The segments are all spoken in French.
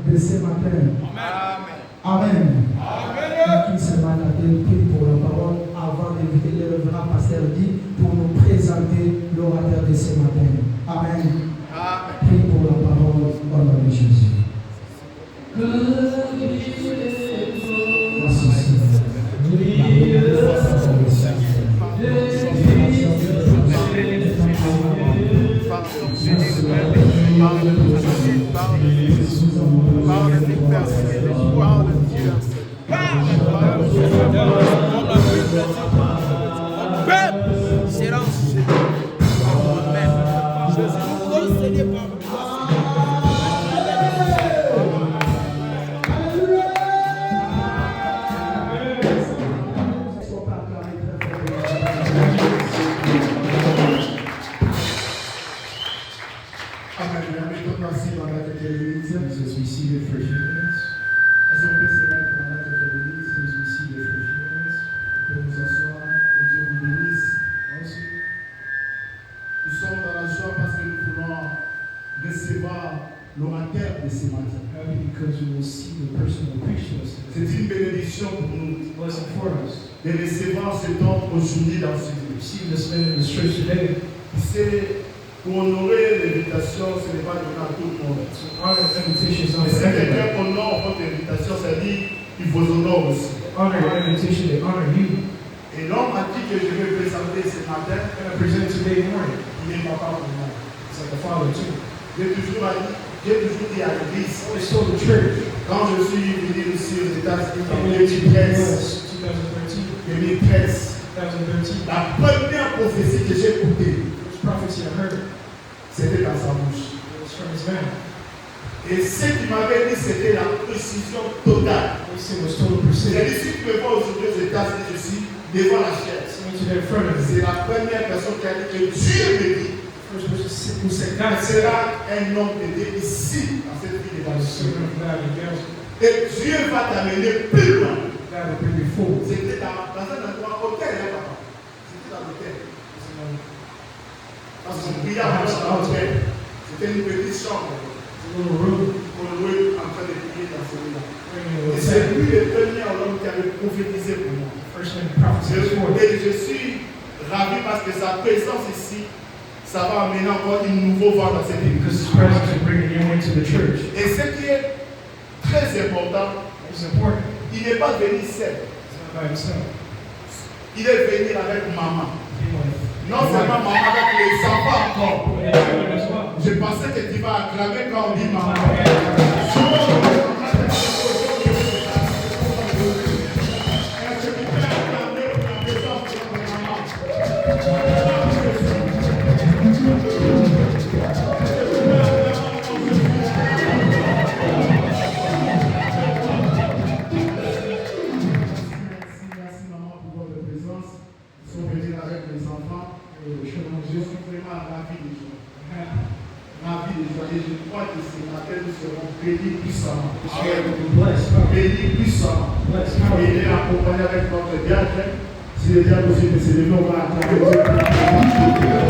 de ce matin. Amen. Qui ce matin prie pour la parole avant d'inviter le révérend pasteur dit pour nous présenter l'orateur de ce matin. Amen. Prie pour la parole au nom de Jésus. Merci Seigneur. De recevoir ce temps aujourd'hui dans ce lieu. C'est pour honorer l'invitation, ce n'est pas donné à tout le monde. Mais si quelqu'un honore votre invitation, ça dit qu'il vous honore aussi. Et l'homme à qui que je vais présenter ce matin, il est papa pour moi. J'ai toujours dit à l'église, quand je suis venu ici aux États-Unis en 2013, la première prophétie que j'ai écoutée, c'était dans sa bouche. Et ce qu'il m'avait dit, c'était la précision totale. J'ai dit, si tu me vois aujourd'hui aux États-Unis, je suis devant la chaise. C'est la première personne qui a dit que Dieu me dit, tu seras un homme de Dieu ici, dans cette ville de et Dieu va t'amener plus loin. C'était dans un endroit hôtel, hein, papa. C'était dans l'hôtel. Parce qu'on brillait dans l'hôtel. C'était une petite chambre. On louait en train de prier dans celui-là. Et c'est lui le premier homme qui avait prophétisé pour moi. Et je suis ravi parce que sa présence ici, ça va amener encore un nouveau vent dans cette église. Et ce qui est très important, il n'est pas venu seul. Il est venu avec maman. Non seulement maman, avec les enfants encore. Je pensais que tu vas acclamer quand on dit maman. Béni puissamment. Béni puissamment. Et il est accompagné avec notre diacre. Si le diable aussi ne s'est levé, on va acclamer Dieu.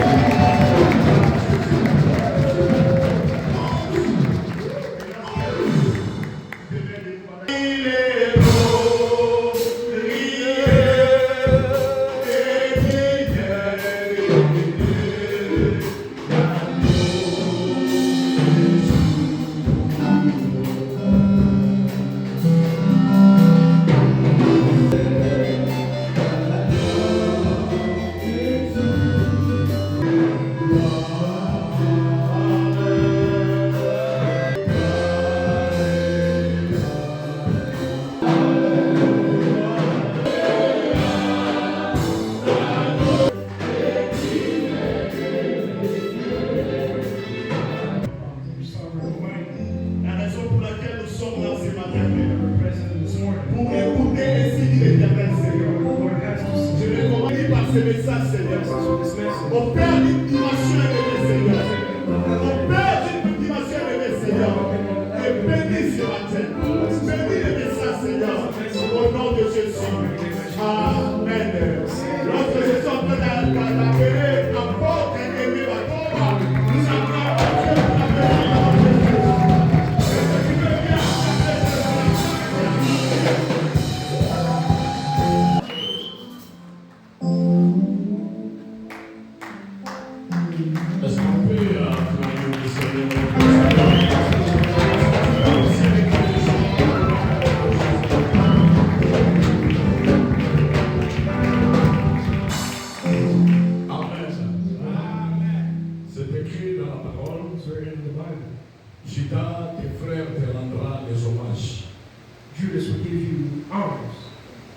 Judas will give you honors.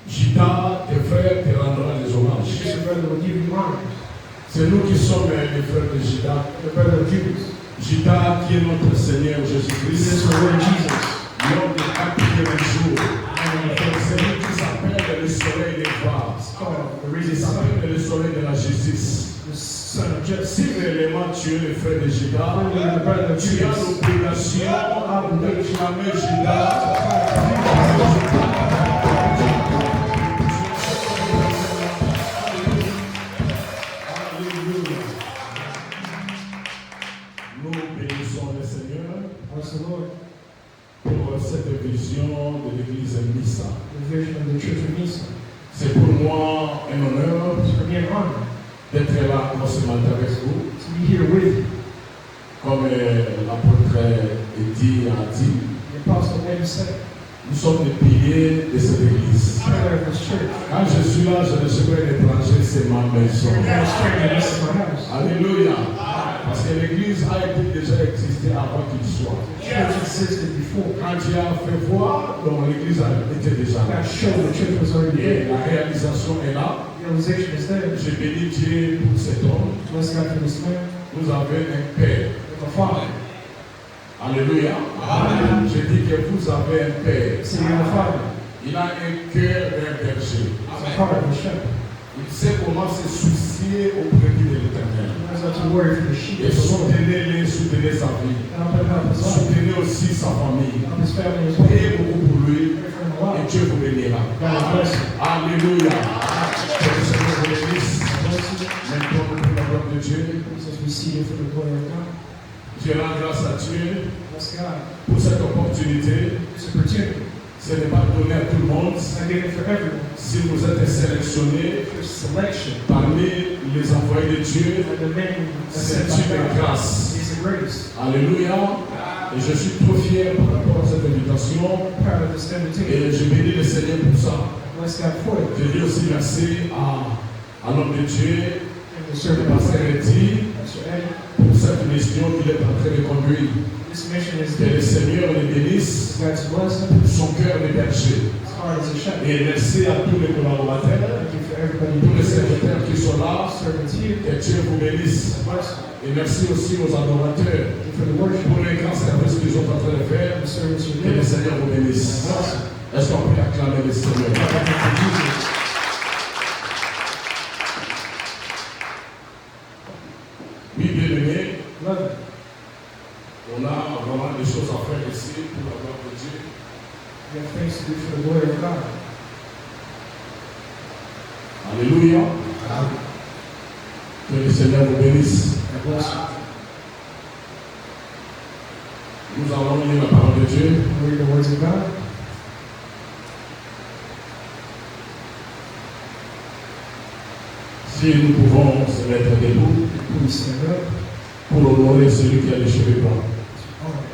Judas, tes frères te rendront les hommages. Your brother will give you honors. C'est nous qui sommes les frères de Judas. The brother of Judas. Judas qui est notre Seigneur This Jésus-Christ. is the Lord Jesus. L'homme de 4e jour. C'est lui qui s'appelle le soleil des voies. Il s'appelle le soleil de la justice. The son of justice. Si réellement tu es le frère de Judas, The brother of tu as Judas. l'obligation de clamer Judas. Nous bénissons le Seigneur Bless the Lord. pour cette vision de l'église Missa. The vision of the church of Nisa. C'est pour moi un honneur It's for me an honor d'être là ce matin avec vous. to be here with you. Comme l'apôtre Eddie a dit, The apostle Eddie said, nous sommes les piliers de cette église. pillar of this church. Quand je suis là, je ne suis pas un étranger, c'est ma maison. I'm not a stranger, this is my house. Alléluia. Parce que l'église a déjà existé avant qu'il soit. The church existed before. Quand Dieu a fait voir, donc l'église était déjà là. God showed the church was already Et there. la réalisation est là. The realization is there. Je bénis Dieu pour cet homme. Bless God for this man. Vous avez un père. The father. Alléluia. Amen. Je dis que vous avez un père. So you have a father. Il a un cœur d'un berger. He's a part of the shepherd. Il sait comment se soucier au brebis de l'Éternel. He knows how to worry for the sheep Et of the Lord. soutenez-les, soutenez sa vie. And I'm help his life. Soutenez aussi sa famille. Help his family as well. Priez beaucoup pour lui Pray for him a et lot. Dieu vous bénira. God will bless him. Alléluia. Que le Seigneur vous bénisse. Bless you. Maintenant, pour la gloire de Dieu, Jesus, we see you for the glory of God. je rends grâce à Dieu Bless God. pour cette opportunité. This opportunity. Ce n'est pas donné à tout le monde. It's not given for everyone. Si vous êtes sélectionné There's selection. parmi les envoyés de Dieu, And the many c'est sent by une God. grâce. It's a grace. Alléluia. Et je suis trop fier par rapport à cette invitation. I'm proud of this invitation. Et je bénis le Seigneur pour ça. Bless God for it. Je dis aussi merci à l'homme de Dieu, And the le servant of pasteur God, Eddie, Pastor Eddie. pour cette mission qu'il est en train de conduire. This mission is Que le given. Seigneur le bénisse God's blessing. pour son cœur de berger. His heart is a shepherd. Et merci à tous les collaborateurs, Thank you for everybody tous les here. secrétaires qui sont là. Servants here. Que Dieu vous bénisse. Bless you. Et merci aussi aux adorateurs Thank you for the worship. pour les grands services qu'ils sont en train de faire. The service you Que le did. Seigneur vous bénisse. Bless you. Est-ce qu'on peut acclamer le Seigneur? Thank you for Jesus. Oui, bien-aimés, Love it. on a vraiment des choses à faire ici pour la gloire de Dieu. You have things to do for the glory of God. Alléluia. Que le Seigneur vous bénisse. God bless you. Nous allons lire la parole de Dieu. Read the words of God. Si nous pouvons se mettre debout Please stand up. pour honorer celui qui a les cheveux blancs. All right.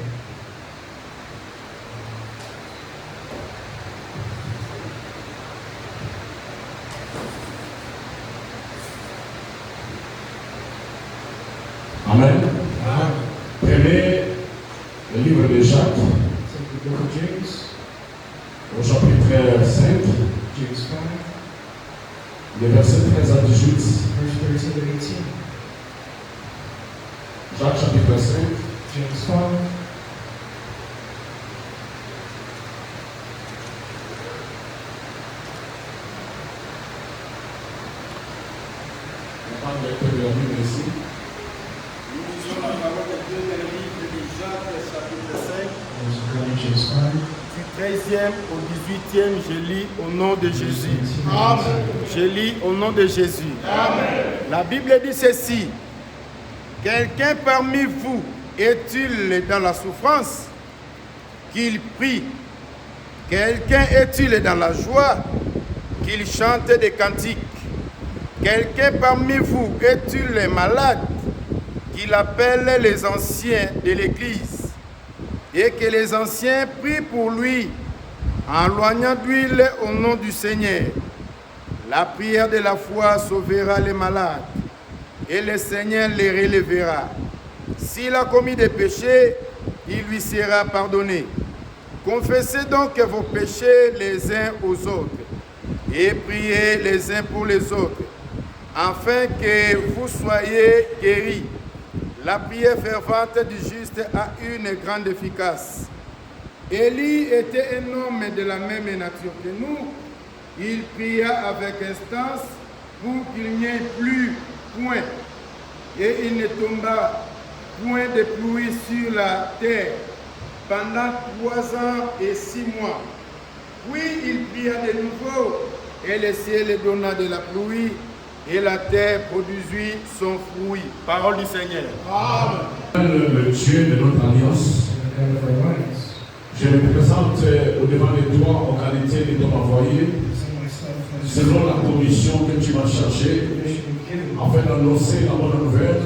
Amen. Prenez le livre de Jacques Take the book of James, au chapitre 5, James 5, les versets 13 à 18. verse 13 to 18. Jacques chapitre 5, James 5, on parle de la Bible ici. Nous lisons la parole de Dieu dans le livre de Jacques, chapitre 5, verse 1, James 5. du 13e au 18e, je lis au nom de Jésus. Je lis au nom de Jésus. La Bible dit ceci. Quelqu'un parmi vous est-il dans la souffrance? Qu'il prie. Quelqu'un est-il dans la joie? Qu'il chante des cantiques. Quelqu'un parmi vous est-il malade? Qu'il appelle les anciens de l'Église et que les anciens prient pour lui en loignant d'huile au nom du Seigneur. La prière de la foi sauvera les malades et le Seigneur les relèvera. S'il a commis des péchés, il lui sera pardonné. Confessez donc vos péchés les uns aux autres et priez les uns pour les autres, afin que vous soyez guéris. La prière fervente du juste a une grande efficace. Élie était un homme de la même nature que nous. Il pria avec instance pour qu'il n'y ait plus point, et il ne tomba point de pluie sur la terre pendant 3 ans et 6 mois. Puis il pria de nouveau, et le ciel donna de la pluie, et la terre produisit son fruit. Parole du Seigneur. Amen. Le Dieu de notre alliance, je me présente au devant de toi en qualité de ton envoyé, selon la commission que tu m'as chargée, afin d'annoncer la bonne nouvelle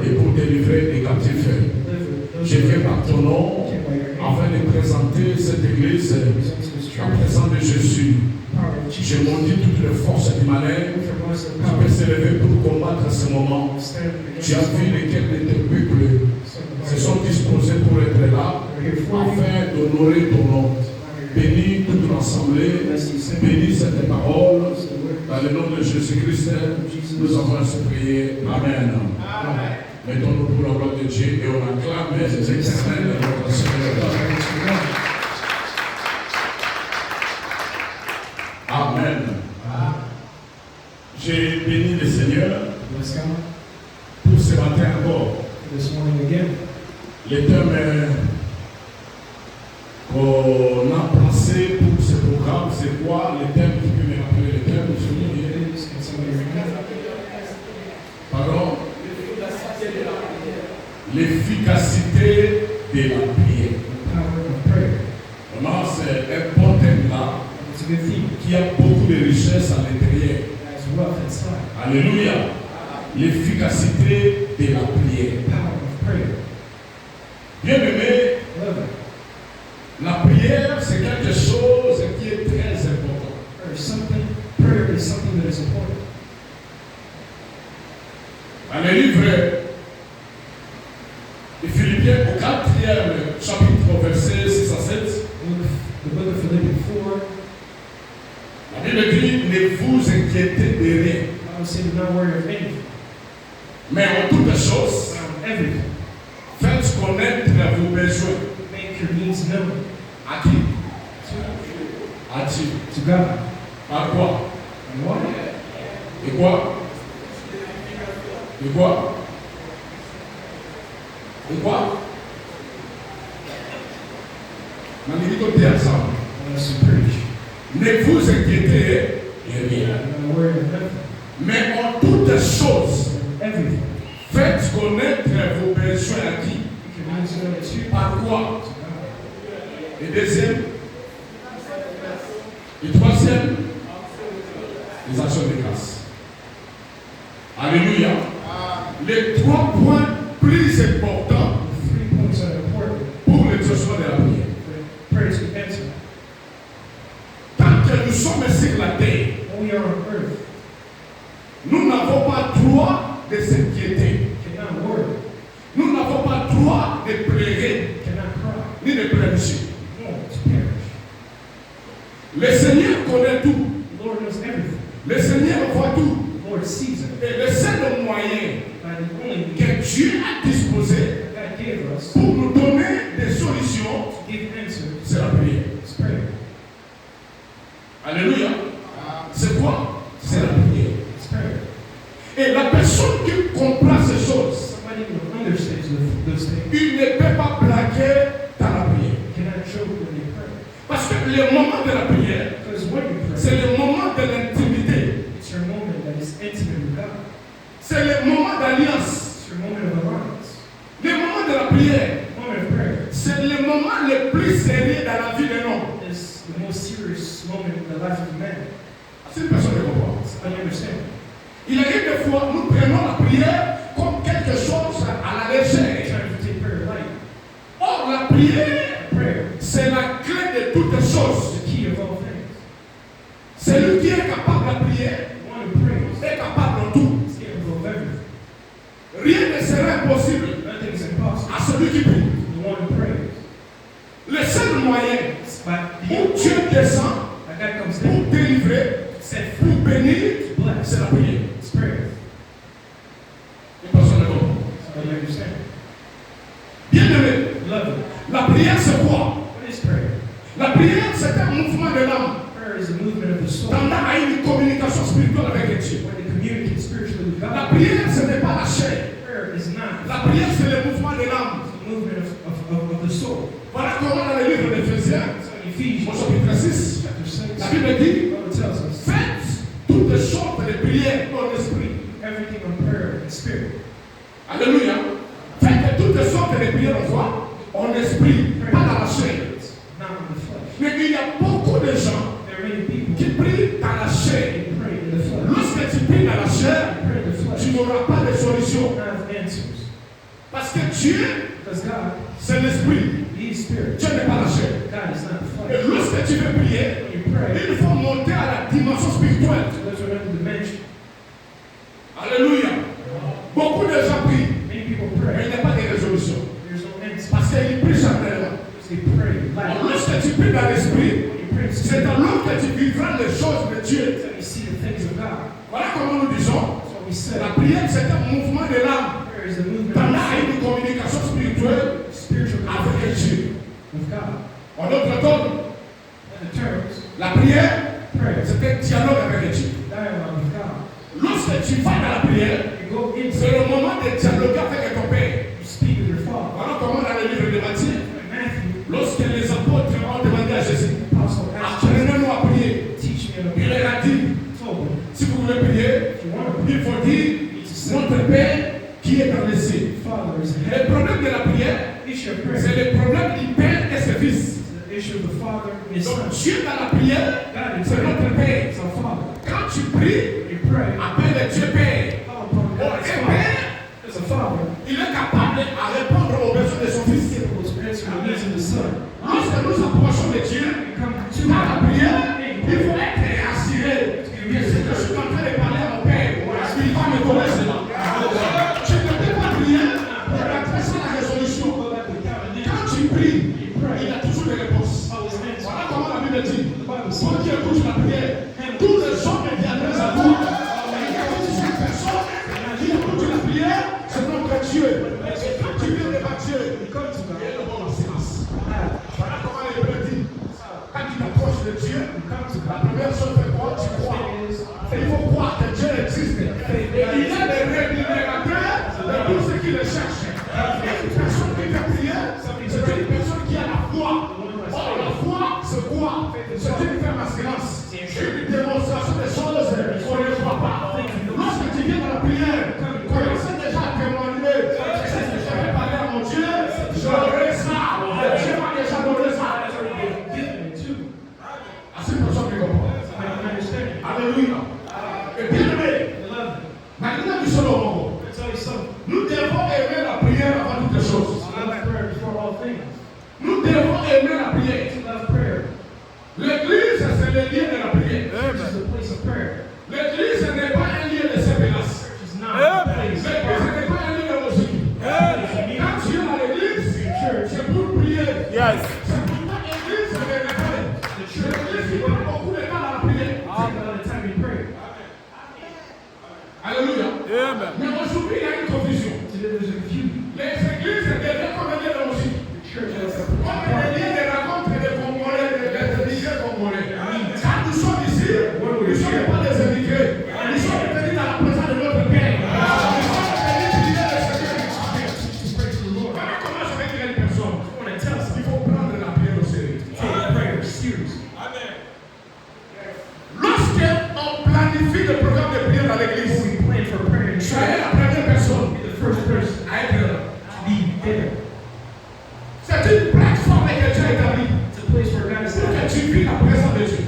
et pour délivrer les captifs. Je viens par ton nom afin de présenter cette église en présence de Jésus. Je maudis toutes les forces du malin qui peuvent s'élever pour combattre ce moment. Tu as vu lesquels de tes peuples se sont disposés pour être là afin d'honorer ton nom. Bénis toute l'assemblée, bénis cette parole. Dans le nom de Jésus-Christ, nous avons ainsi prié. Amen. Mettons-nous pour la gloire de Dieu et on acclame les éternels de notre Seigneur. Amen. J'ai béni le Seigneur pour ce matin encore. Le thème qu'on a pensé pour ce programme, c'est quoi? Le thème, tu peux me rappeler le thème? Pardon? L'efficacité de la prière. Vraiment, c'est un bon thème là qui a beaucoup de richesses à l'intérieur. Alléluia. L'efficacité de la prière. Bien aimé, la prière c'est quelque chose qui est très important. Prayer is something that is important. Dans le livre de Philippiens au 4e chapitre, verset 6 à 7, The book of Philippians 4, la Bible dit, ne vous inquiétez de rien. I would say do not worry of anything. Mais en toutes choses, Everything. faites connaître vos besoins. Make your needs known. À qui? À Dieu. To God. Par quoi? And what? Et quoi? Et quoi? Et quoi? Maintenant, on dit ensemble. I want us to preach. Ne vous inquiétez de rien. Do not worry of nothing. Mais en toutes choses, Everything. faites connaître vos besoins à qui? Make your needs known to Par quoi? God. Et deuxième? Et troisième? Les actions de grâce. Alléluia. Les 3 points plus importants 3 points that are important pour l'exaucement de la prière. for prayer to answer. Tant que nous sommes sur la terre, When we are on earth, nous n'avons pas droit de s'inquiéter. cannot worry, Nous n'avons pas droit de pleurer, cannot cry, ni de périr. no, to perish. Le Seigneur connaît tout. The Lord knows everything. Le Seigneur voit tout. The Lord sees it. Et le seul moyen By the only que Dieu a disposé that God gave us pour nous donner des solutions, to give answers c'est la prière. is prayer. Alléluia. C'est quoi? C'est la prière. It's prayer. Et la personne qui comprend ces choses, Somebody who understands those things il ne peut pas blaguer dans la prière. cannot joke when they pray. Parce que le moment de la prière, Because when you pray, c'est le moment de l'intimité. it's your moment that is intimate with God. C'est le moment d'alliance. It's your moment of alliance. Le moment de la prière, Moment of prayer c'est le moment le plus sérieux dans la vie d'un homme. is the most serious moment in the life of a man. C'est une personne qui comprend. I understand. Il arrive des fois, nous prenons la prière comme quelque chose à la légère. Trying to take prayer light. Or, la prière, Prayer c'est la clé de toutes is choses. the key of all things. Celui qui est capable de la prière The one who prays est capable de tout. is capable of everything. Rien ne sera impossible Nothing is impossible. à celui qui prie. The one who prays. Le seul moyen But où Dieu descend God comes pour down, délivrer, set pour free, bénir, bless. c'est la prière. It's prayer. Et personne ne comprend. So you understand? Bien aimé, Love it. la prière c'est quoi? What is prayer? La prière c'est un mouvement de l'âme. Prayer is a movement of the soul. Tendant à une communication spirituelle avec Dieu. When they communicate spiritually with La God. prière ce n'est pas la chair. Prayer is not La prière c'est le mouvement de l'âme. the movement of the soul. Voilà comment dans le livre d'Éphésiens, So in au Ephesians chapitre 6, chapter 6, la Bible dit, the Bible tells us faites toutes les sortes de prières dans l'esprit. everything on prayer and spirit. Alléluia. Faites toutes les sortes de prières en quoi? En esprit, pas dans la chair. Not in the flesh. Mais il y a beaucoup de gens There are many people qui prient dans la chair. who pray in the flesh. Lorsque tu pries dans la chair, Pray in the tu flesh. n'auras pas de solution. Not have answers. Parce que Dieu, Because God, c'est l'esprit. He is spirit. Dieu n'est pas la chair. God is not the Et flesh. lorsque tu veux prier, When you pray, il faut monter à la dimension spirituelle. so that's another dimension. Alléluia. Beaucoup de gens prient, Many people mais pray. il n'y a pas de résolution. There's no answer. Parce qu'ils prient charnellement. They pray Alors, loud. lorsque tu pries dans l'esprit, When you pray in c'est spirit, alors que tu vivras les choses de Dieu. that's how you see the things of God. Voilà comment nous disons. That's what we say. La prière, c'est un mouvement de l'âme. Prayer is the movement Tendant of à une communication spirituelle spiritual avec communication Dieu. with God. En d'autres termes, In the terms, la prière, prayer is c'est un dialogue avec Dieu. dialogue with God. Lorsque tu vas dans la prière, You go in, c'est le moment de dialoguer avec ton Père. you speak with your Father. Voilà comment dans le livre de Matthieu, In Matthew, lorsque les apôtres ont demandé à Jésus, the apostle asked Jesus, apprenez-nous à prier. teach me how to Il pray. leur a dit, Told him, si vous voulez prier, if you want to pray, il faut dire, you need to say, notre Père qui est dans les cieux. Father is in Le heaven. problème de la prière, The issue of c'est prayer le problème du Père et ses fils. is the issue of the Father and His Donc Son. Dieu dans la prière, God in c'est prayer notre Père. is our Father. Quand tu pries, When you pray, appelle Dieu Père. call upon Oh, God as et Father. Père, As a Father, il est capable à répondre aux besoins de son He's fils. capable to answer the needs of the Son. Lorsque nous approchons de Dieu, You come to dans la prière, God. il faut être assuré que ce que je suis en train de parler à mon Père, il va me donner cela. Tu ne peux pas prier pour adresser la résolution. Quand tu pries, il y a toujours des réponses. Voilà comment la Bible dit. Quand Dieu écoute la prière, tous les hommes viendront à vous. Il y a une personne qui écoute la prière, c'est notre Dieu. Quand tu viens devant Dieu, il y a une bonne assurance. Voilà comment la Bible dit. Quand tu t'approches de Dieu, la première chose c'est quoi? Tu crois. Il faut croire que Dieu existe. Et il y a des rémunérateurs de tous ceux qui le cherchent. Une personne qui fait prier, c'est une personne qui a la foi. Or, la foi, c'est quoi? C'est une ferme assurance. Une démonstration des choses qu'on ne voit pas. Lorsque tu viens dans la prière, commencez déjà à témoigner. Je vais parler à mon Dieu, j'aurai ça. Dieu m'a déjà donné ça. À cette personne qui comprend. Alléluia. Et bien aimé, maintenant nous sommes au moment. Nous devons aimer la prière avant toutes les choses. Nous devons aimer la prière. L'église, c'est le lieu de la prière. L'église n'est pas un lieu de séparation. L'église n'est pas un lieu de musique. Quand tu es à l'église, c'est pour prier. Yes. C'est pourquoi l'église, c'est le réveil. L'église, il prend beaucoup de temps à la prière. Alléluia. Amen. Mais aujourd'hui, il y a une confusion. Les églises deviennent comme un lieu de musique. Comme un lieu de rencontre des Congolais, des immigrés congolais. Quand nous sommes ici, nous ne sommes pas des immigrés. Nous sommes venus dans la présence de notre Père. Nous sommes venus prier le Seigneur. Voilà comment je vais dire à une personne. Il faut prendre la prière au sérieux. Lorsqu'on planifie le programme de prière dans l'église, soyez la première personne à être là. C'est une plateforme que Dieu a établie pour que tu vis la présence de Dieu.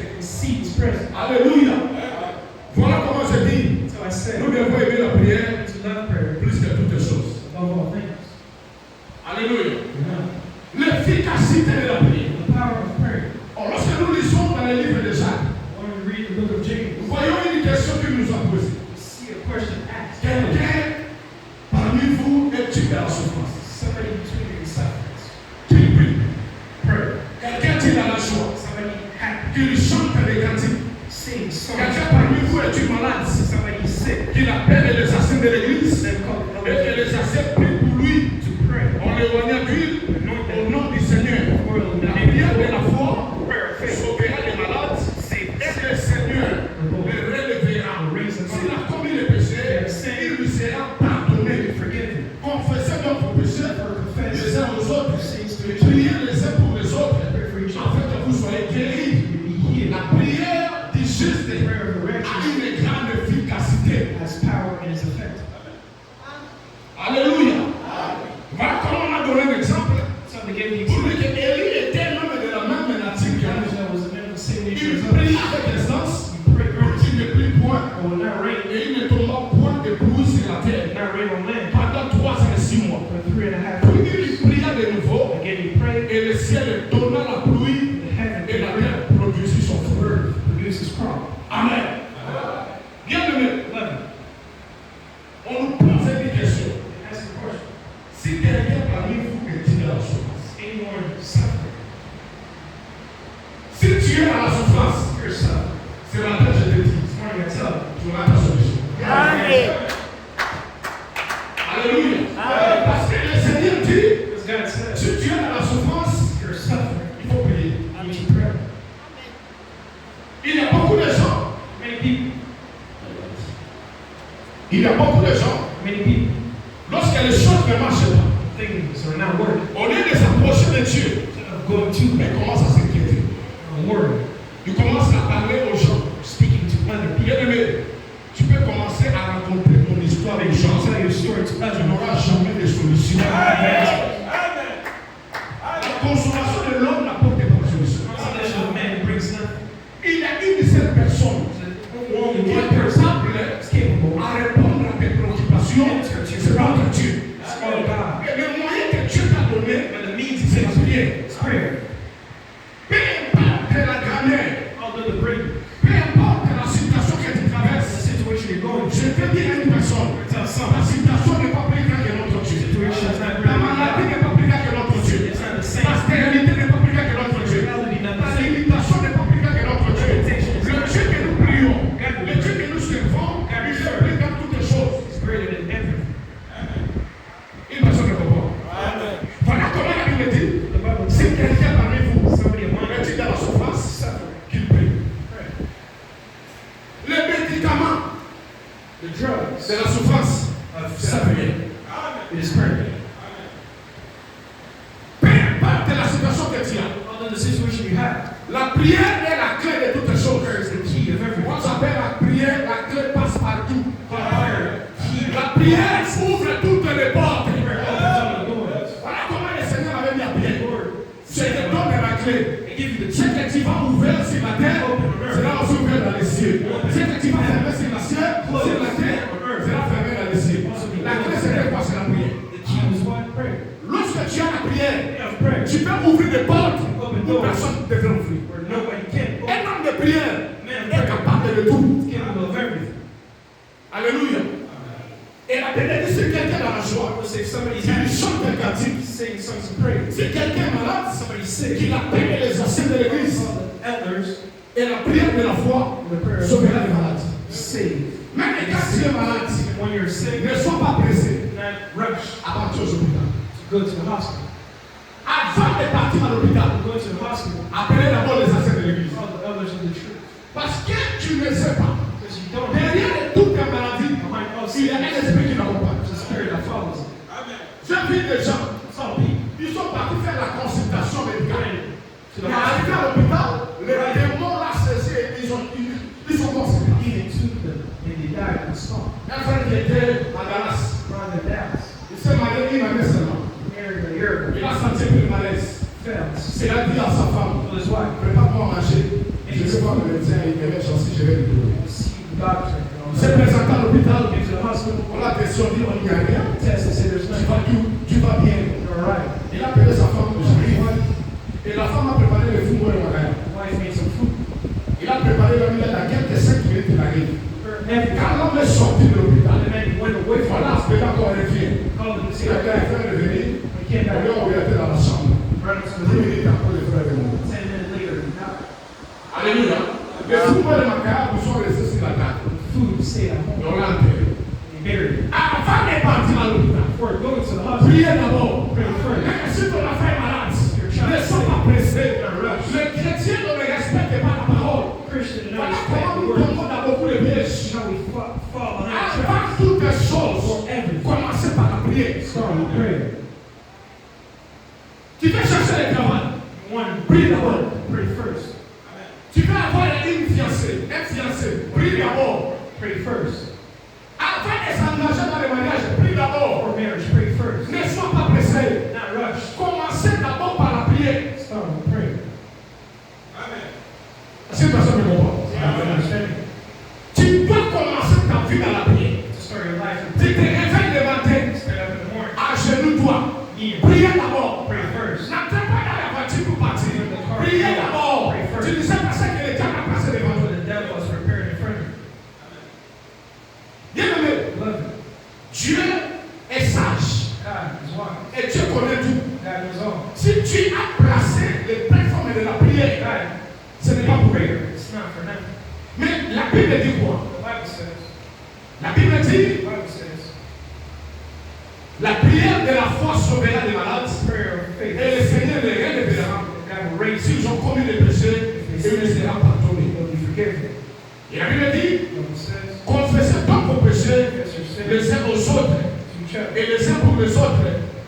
Alléluia. Voilà comment je dis. Nous devons aimer la prière plus que toutes les choses. Alléluia. L'efficacité de la prière. Or, lorsque nous lisons dans le livre de Jacques, nous voyons une question qu'il nous a posée. Quelqu'un parmi vous est-il dans la souffrance? Qui prie? Quelqu'un qu'il chante des cantiques. Sing songs. Quelqu'un parmi vous est une malade. Somebody sick. Qu'il appelle les assassins de l'église. They call Et que les assassins prient pour lui. to pray. On le voit d'huile au nom du Seigneur. La prière de la foi sauvera les malades. Et le Seigneur le relèvera. S'il a commis le péché, il lui sera pardonné. Confessez donc vos péchés les uns aux autres. Priez les uns pour les autres. Afin que vous soyez guéris. La prière du juste a une grande efficacité. Has power in its effect. Alléluia. Voilà comment on a donné l'exemple. So they gave the Pour example. lui que Élie était un homme de la même nature que nous. That was a man of the same nature Il as us. prie avec aisance, il ne prie point, It will not rain. et il ne tomba point de pluie sur la It terre will not rain on land pendant 3 ans et 6 mois. for 3.5 Puis years. il pria de nouveau, Again, he prayed. et le ciel donna la pluie, The heaven et la terre produisit son fruit. produces crop. Amen. Bien aimé, 11. on nous pose une question. Ask the question. Si quelqu'un parmi vous est dans la souffrance, Anyone suffering? si tu es dans la souffrance, You're suffering. c'est la terre, je te dis, This morning I tell you. tu n'auras pas solution. Alléluia. Parce que le Seigneur dit, Because God says, si tu es dans la souffrance, you're suffering. il faut prier. You need to pray. Il y a beaucoup de gens, Many people. Many people, lorsque les choses ne marchent pas, Things are not working. au lieu de s'approcher de Dieu, Instead of going to ils them, commencent à s'inquiéter. worry, Ils commencent à parler aux gens. speaking to other people. Bien aimé, tu peux commencer à raconter ton histoire aux gens. Tell your story to Tu others. n'auras jamais de solution. La consolation de l'homme n'apporte pas de solution. Consolation of man brings nothing. Il y a une seule personne Only qui one est person capable is capable à répondre à tes préoccupations, c'est notre Dieu. It's called God. Et le moyen que Dieu t'a donné, But the means c'est is la prière. prayer. Peu importe la grammaire, Although the break, peu importe la situation que tu the traverses, situation you're going je through, peux dire à une personne, tell la someone, situation n'est pas plus grande que notre Dieu. situation is not La really maladie God. n'est pas plus grande que notre Dieu. It's not the La same. stérilité n'est pas plus grande que notre Dieu. Reality not La the same. limitation n'est pas plus grande que notre Dieu. Le Dieu que nous prions, le Dieu que nous servons, il est plus grand que toutes les choses. It's greater than everything. Une personne ne comprend. Voilà comment la Bible dit. The Bible Si says quelqu'un parmi vous somebody among est us dans la souffrance, suffering. qu'il prie. Les médicaments The drugs de la souffrance, of c'est la suffering. prière. It is prayer. Peu importe la situation que tu as, Although the situation you have, la prière est la clé de toutes les choses. prayer is the key of everything. On s'appelle la prière, la clé passe partout. Prayer, La prière ouvre toutes les portes. prayer opens all the doors. Voilà comment le Seigneur avait mis à prier. Lord, Je te donne la clé. I give you the Ce que tu vas ouvrir sur la terre, sera aussi ouvert dans les cieux. Ce que tu vas fermer sur la terre, sera fermé dans les cieux. La clé, c'est quoi? C'est la prière. The key is what? Prayer. Lorsque tu as la prière, You have prayer. tu peux ouvrir des portes où personne ne devrait ouvrir. Where nobody can. Un homme de prière est capable de tout. It's capable of everything. Alléluia. Et la Bible dit si quelqu'un dans la joie, Say if somebody's qu'il happy, chante un cantique. sing songs of praise. Si quelqu'un est malade, Somebody's sick, qu'il appelle les anciens de l'église. call the elders, Et la prière de la foi the prayer of sauvera les malades. save. Même quand tu es malade, When you're sick, ne sois pas pressé not rush avant de l'hôpital. to go to the hospital. Avant de partir à l'hôpital, Go to the hospital, appelez d'abord les anciens de l'église. call the elders of the church. Parce que tu ne sais pas. Because you don't have Derrière toute ta maladie, behind all il y a un sickness, esprit qui l'accompagne. there's a spirit that follows it. J'ai vu des gens, Some people ils sont partis faire la consultation médicale. to the Mais arrivé à hospital, l'hôpital, les démons l'ont saisi et ils sont consultés. even took them, and they died in the storm. Un frère qui était à Dallas, Brother Dallas, il s'est marié une année seulement. married a year Il ago, a senti un peu de malaise. fell, Il a dit à sa femme, told his wife, prépare-moi à manger. Je vais voir le médecin et il j'en suis, je vais le donner. see the doctor. Il s'est présenté à l'hôpital. Get to the hospital, On l'a question, dit, on n'y a rien. test and say there's Tu nothing. vas tout, tu vas bien. You're all right. Il a appelé sa femme, j'arrive. Et la femme a préparé le fou et voilà. The wife made some food. Il a préparé la nuit à quelques 5 minutes, il arrive. Every Quand l'homme est sorti de l'hôpital, the man went away from voilà, us, c'est là qu'on revient. called him and Il said, a fait un frère de venir. we came On back. lui a orienté dans la chambre. Run to 10 the room. minutes après, le frère est mort. 10 minutes later, he died. Alléluia. stayed at home. On l'a enterré. He buried him. Avant de partir à l'hôpital, Before going to the hospital, priez d'abord. pray first. Si ton affaire est malade, ne sois pas pressé. Le chrétien ne respecte pas la parole. Christian and Voilà I comment respect the nous word. tombons dans beaucoup de pièges. How we fall behind traps. Avant toutes les choses, commencez par la prière. Start with prayer. Tu veux chercher le travail, One, prie d'abord. pray first. Tu veux avoir une fiancée, un fiancé, prie d'abord. Pray first. Avant de s'engager dans le mariage, prie d'abord. For marriage, pray first. Ne sois pas pressé. Not rush. Commencez d'abord par la prière. Start with prayer. Si personne ne comprend. Understanding. Tu dois commencer ta vie dans la prière. To start your life in Tu te prayer. réveilles le matin, Stand up in the morning. agenouille-toi. Kneel. Priez d'abord. Pray first. N'entrez pas dans la voiture pour partir. Priez d'abord. Tu ne sais pas ce que le diable a passé devant What toi. the devil has prepared in front of you. Bien-aimé, Beloved, Dieu est sage. God is wise. Et Dieu connaît tout. God knows all. Si tu as placé les plateformes de la prière, God, ce n'est pas pour rien. it's not for nothing. Mais la Bible dit quoi? The Bible says, La Bible dit, la prière de la foi sauvera les malades. prayer of Et faith. le Seigneur les relèvera. God will raise S'ils ont commis des péchés, ils seront pardonnés. will be forgiven. Et la Bible dit, The Bible says, confessez donc vos péchés confess your sins les uns aux autres to each other. et les uns pour les autres,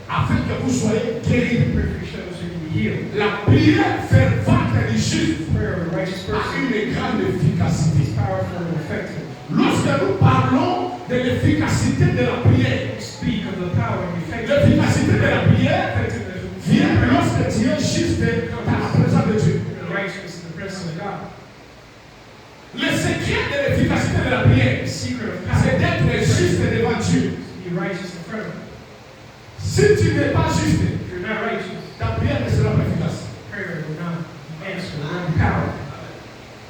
afin que vous soyez guéris. Pray for each other so you can be healed. La prière fervente et juste Prayer of a righteous a person une grande efficacité. is powerful and effective. Lorsque nous parlons de l'efficacité de la prière, We speak of the power and effectiveness. l'efficacité de la prière Effectiveness of vient lorsque tu es juste dans la présence de Dieu. the righteousness in the presence of God. Le secret de l'efficacité de la prière, The secret of c'est power d'être juste devant Dieu. is to be righteous in front of Him. Si tu n'es pas juste, If you're not righteous, ta prière ne sera pas efficace. prayer will not answer, will not be power.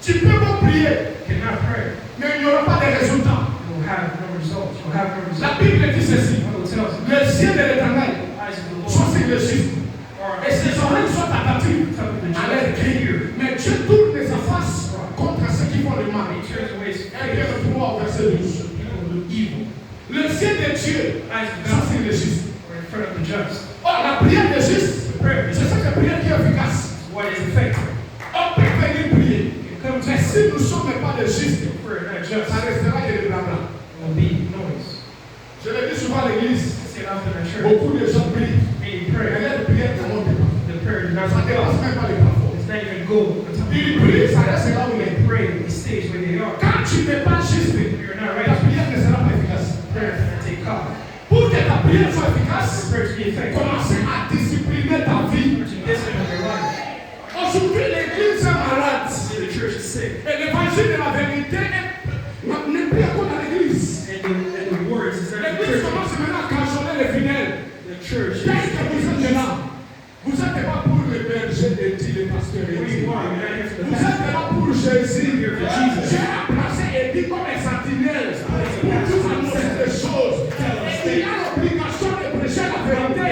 Tu peux pas prier, You cannot pray. mais il n'y aura pas de résultat. You will have no results. You will have no La results. Bible dit ceci. The Bible tells us, Le ciel de l'éternel eyes of the sont Lord sur le juste. are Et ses oreilles sont attentives top of the à leur just. cri. Mais Dieu tourne sa face contre ceux qui font le mal. He turns away his 1 face Pierre 3, verset 12. from people who do evil. Le ciel de Dieu Eyes of sont God sur le juste. are in front of the just. Or, la prière de juste, c'est cette prière qui est efficace. What is effective? On peut venir prier. You come to Mais si nous ne sommes pas des justes, prayer, not ça just. restera que des blabla. It will be noise. Je le dis souvent à l'église, I say it often in church. beaucoup de gens prient. Many Mais pray. leur prière ne monte pas. The prayer does not Ça ne go. dépasse même pas les plafonds. It's not even go. Ils prient, ça reste là où il est. They pray. It stays where they are. Quand tu n'es pas juste, If you're not ta righteous, prière ne sera pas efficace. prayer is going to take cost. Pour que ta prière soit For efficace, prayer to be effective, commencez à discipliner ta vie. to discipline your life. Aujourd'hui, l'église est malade. See, the church is sick. Et l'évangile de la vérité n'est plus encore dans l'église. And the words is not in the L'église church. commence maintenant à cantonner les fidèles. The church Dès que vous is êtes là, vous êtes là pour le berger et dit les pasteurs. where you are. You're not here for the Vous pastor. êtes là pour Jésus. You're here for Jesus. Dieu a placé et dit comme un sentinelle pour vous annoncer des choses. Et il a l'obligation de prêcher la vérité.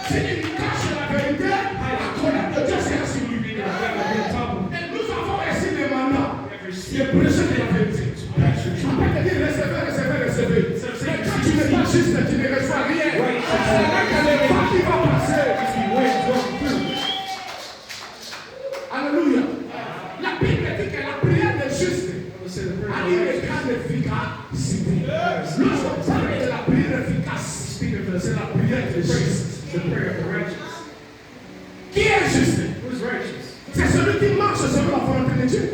S'il cache la vérité, la colère de Dieu sera sur lui. Et nous avons reçu le mandat de prêcher la vérité. Je ne peux pas te dire recevoir. Mais quand tu n'es pas juste, tu ne reçois rien. C'est là que le pas qui va passer. Alléluia. La Bible dit que la prière des justes a une grande efficacité. Lorsqu'on parle de la prière efficace, c'est la prière des justes. The prayer of the righteous. Qui est juste? Who's righteous? C'est celui qui marche selon la volonté de Dieu.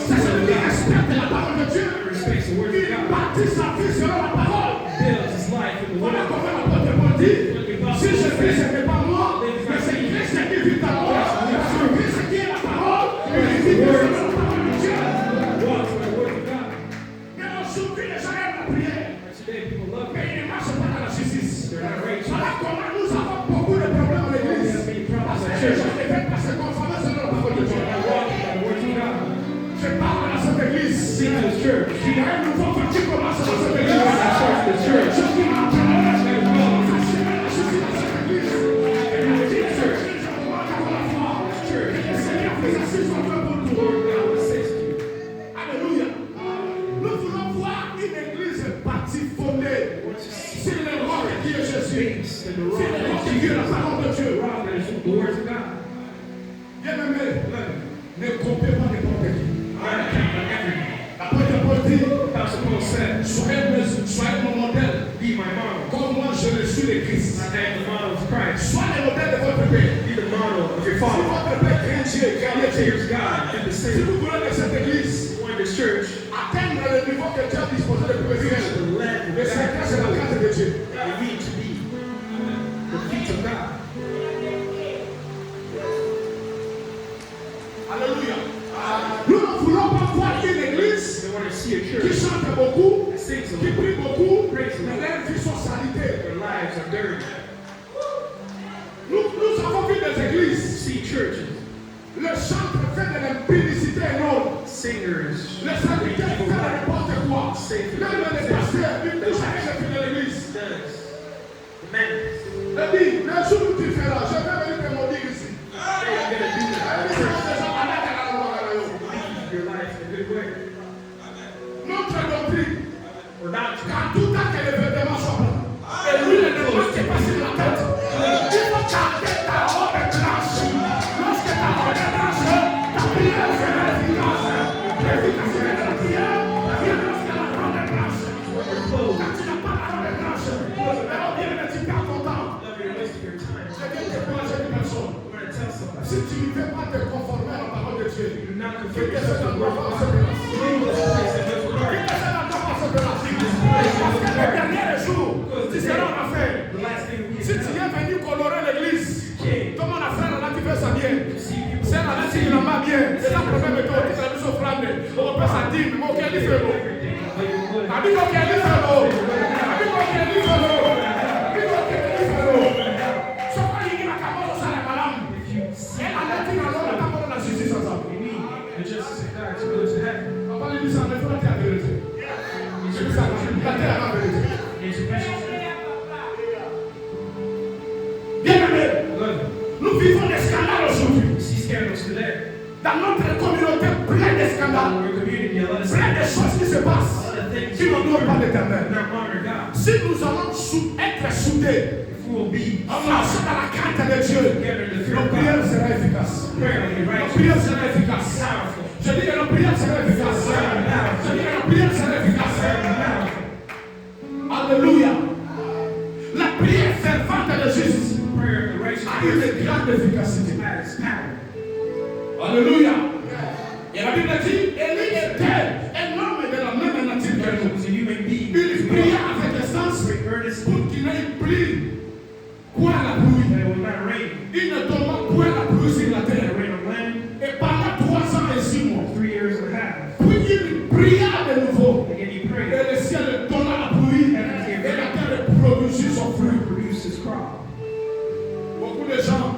C'est celui qui respecte la parole de Dieu. Respects the word of Il God. bâtit sa vie selon la parole. Builds his life in the word Voilà of God. comment l'apôtre Paul dit, si je vis, ce n'est pas moi, mais c'est Christ qui vit en moi. Je vis ce qui est la parole, et je vis selon la parole de Dieu. Walks by the word of God. Mais aujourd'hui, les gens aiment la prière, And today people love mais it. ils ne marchent pas dans la justice. They're not righteous. Voilà comment nous avons beaucoup de problèmes à l'église. Parce que les gens ne veulent pas se conformer selon la parole de Dieu. They're walking by the word of God. Je parle à cette église. See to the church. Il y a un nouveau parti qui commence dans cette église. The church. Je suis en train de faire la justice dans cette église. Et la vie de cette église, je crois qu'avant la foi, que le Seigneur faisait 6 ans pour nous. Alléluia. the C'est rock. la figure, la parole de Dieu. The rock that is the words of God. Bien-aimé, Beloved, ne copiez pas n'importe qui. I don't count on everything. L'apôtre Paul dit, Apostle Paul said, soyez mon modèle. be my model. Comme moi, je le suis le Christ. I am the model of Christ. Soyez le modèle de votre père. Be the model of your Si father. votre père craint Dieu, craignez Dieu. Fears God in the Si city. vous voulez que cette église You want this church atteindre le niveau que Dieu a disposé de to président, the level le secret, c'est la grâce de Dieu. that you need to be the feet of God. Alléluia. Nous ne voulons pas voir une église They want to see a qui church chante beaucoup, that sings a qui lot. prie beaucoup, mais leurs vies sont sanitaires. Their lives are dirty. Nous avons vu des églises. See churches, Le chantre fait de l'impudicité énorme. singers, Les sanitaires font n'importe quoi. Même les pasteurs, ils touchent à quelque chose de l'église. does, the man. Il dit, le jour où tu feras, je vais venir te maudire ici. They are going to do that. Elle dit, c'est déjà malade à la loi. Lead your life in a good way. Notre doctrine, Or not. quand tout à que les vêtements soient blancs, et lui, le démon qui est passé sur la tête, il faut garder ta robe blanche. Lorsque ta robe est blanche, ta prière sera efficace. L'efficacité de la prière vient lorsque la robe est blanche. Quand tu n'as pas la robe blanche, alors bien le tu perds ton temps. Love, you're wasting your time. Je viens te placer une personne. I'm going to tell somebody. Si tu ne veux pas te conformer à la parole de Dieu, Do not que conform que yourself cette to the word endroit of se God. place. Leave this place and live for Que God. cet endroit se place. Parce que le dernier jour, tu seras en affaire. The last thing we Si tu es venu colorer l'église, comme on a fait là, tu fais ça bien. see people C'est là, si il en va bien. C'est là le problème de toi, tu te laisses offrande. On peut ça dire, mais ok, il fait l'eau. everything, but you would. Amigo, ok, il fait l'eau. Amigo, ok, il fait l'eau. Amigo, ok, il fait l'eau. Ce qu'on dit, il va commencer à la malade. If you see Et la lettre, il va dans la justice ensemble. you need the justice of God to go to heaven, On va lui dire ça, mais il faut la terre la vérité. Je dis ça, la terre est la vérité. it's your mission. Bien-aimé, Beloved, nous vivons des scandales aujourd'hui. we see scandals today. Dans notre communauté, plein de In scandales, our community, a lot of plein de choses qui se passent qui n'honorent pas l'éternel. not honor God. Si nous allons être soudés, If we will be ensemble dans la crainte de Dieu, together in the fear nos of prières God, seront efficaces. prayer will be Nos righteous, prières seront efficaces. powerful, Je dis que nos prières seront efficaces. Je dis que nos prières seront efficaces. Alléluia. La prière fervente de Jésus prayer of the righteous a une grande efficacité. has power. Alléluia. Et la Bible dit, Élie était un homme de la même nature que nous. So you may be Il pria avec essence earnestly pour qu'il n'ait plus point la pluie. that it will not rain. Il ne tomba point la pluie sur la It terre. will rain on land Et pendant 3 ans et 6 mois, 3 years and a half. puis il pria de nouveau. Again, he Et prayed le ciel donna la pluie et la terre produisit son to fruit. produce his crop. Beaucoup de gens,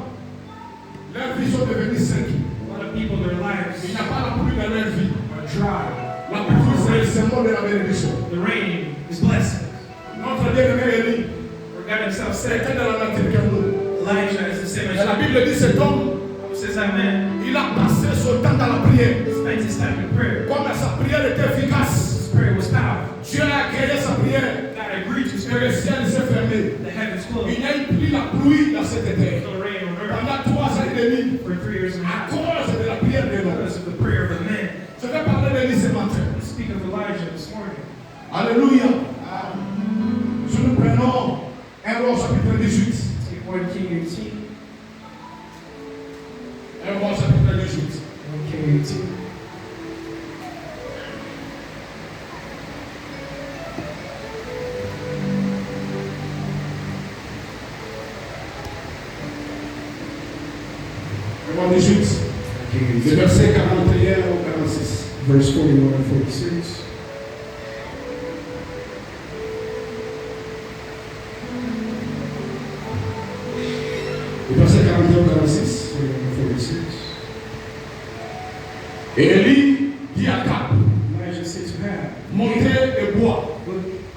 leurs vies sont devenues secs. A lot of people, their Il lives n'y a pas la pluie dans leur vie. are dry. La pluie, c'est le symbole de la bénédiction. The rain is blessing. Notre bien-aimé Élie For God himself said, était dans la nature que nous. Elijah is the same Et la as Bible dit cet homme, you. Says that man il a passé son temps dans la prière. spent his time in prayer. Comme sa prière était efficace, His prayer was powerful. Dieu a créé sa prière. God agreed to his Et le prayer. ciel s'est fermé. The heavens Il closed. n'y a eu plus la pluie dans cette terre. No rain on earth Pendant 3 ans et demi, for 3 years and a à half cause de la prière de l'homme. because of the prayer of the man. Je vais parler d'Élie ce matin. We speak of Elijah this morning. Alléluia. Si nous prenons 1 Roi chapitre 18. Take 1 King 18. 1 Roi chapitre 18. 1 King 18. Roi 18. De verset 41 au 46. Verse 41 and 46. Le verset 41 au 46. 41 and 46. Et Élie dit à Cap, Elijah said to Hab, montez et bois,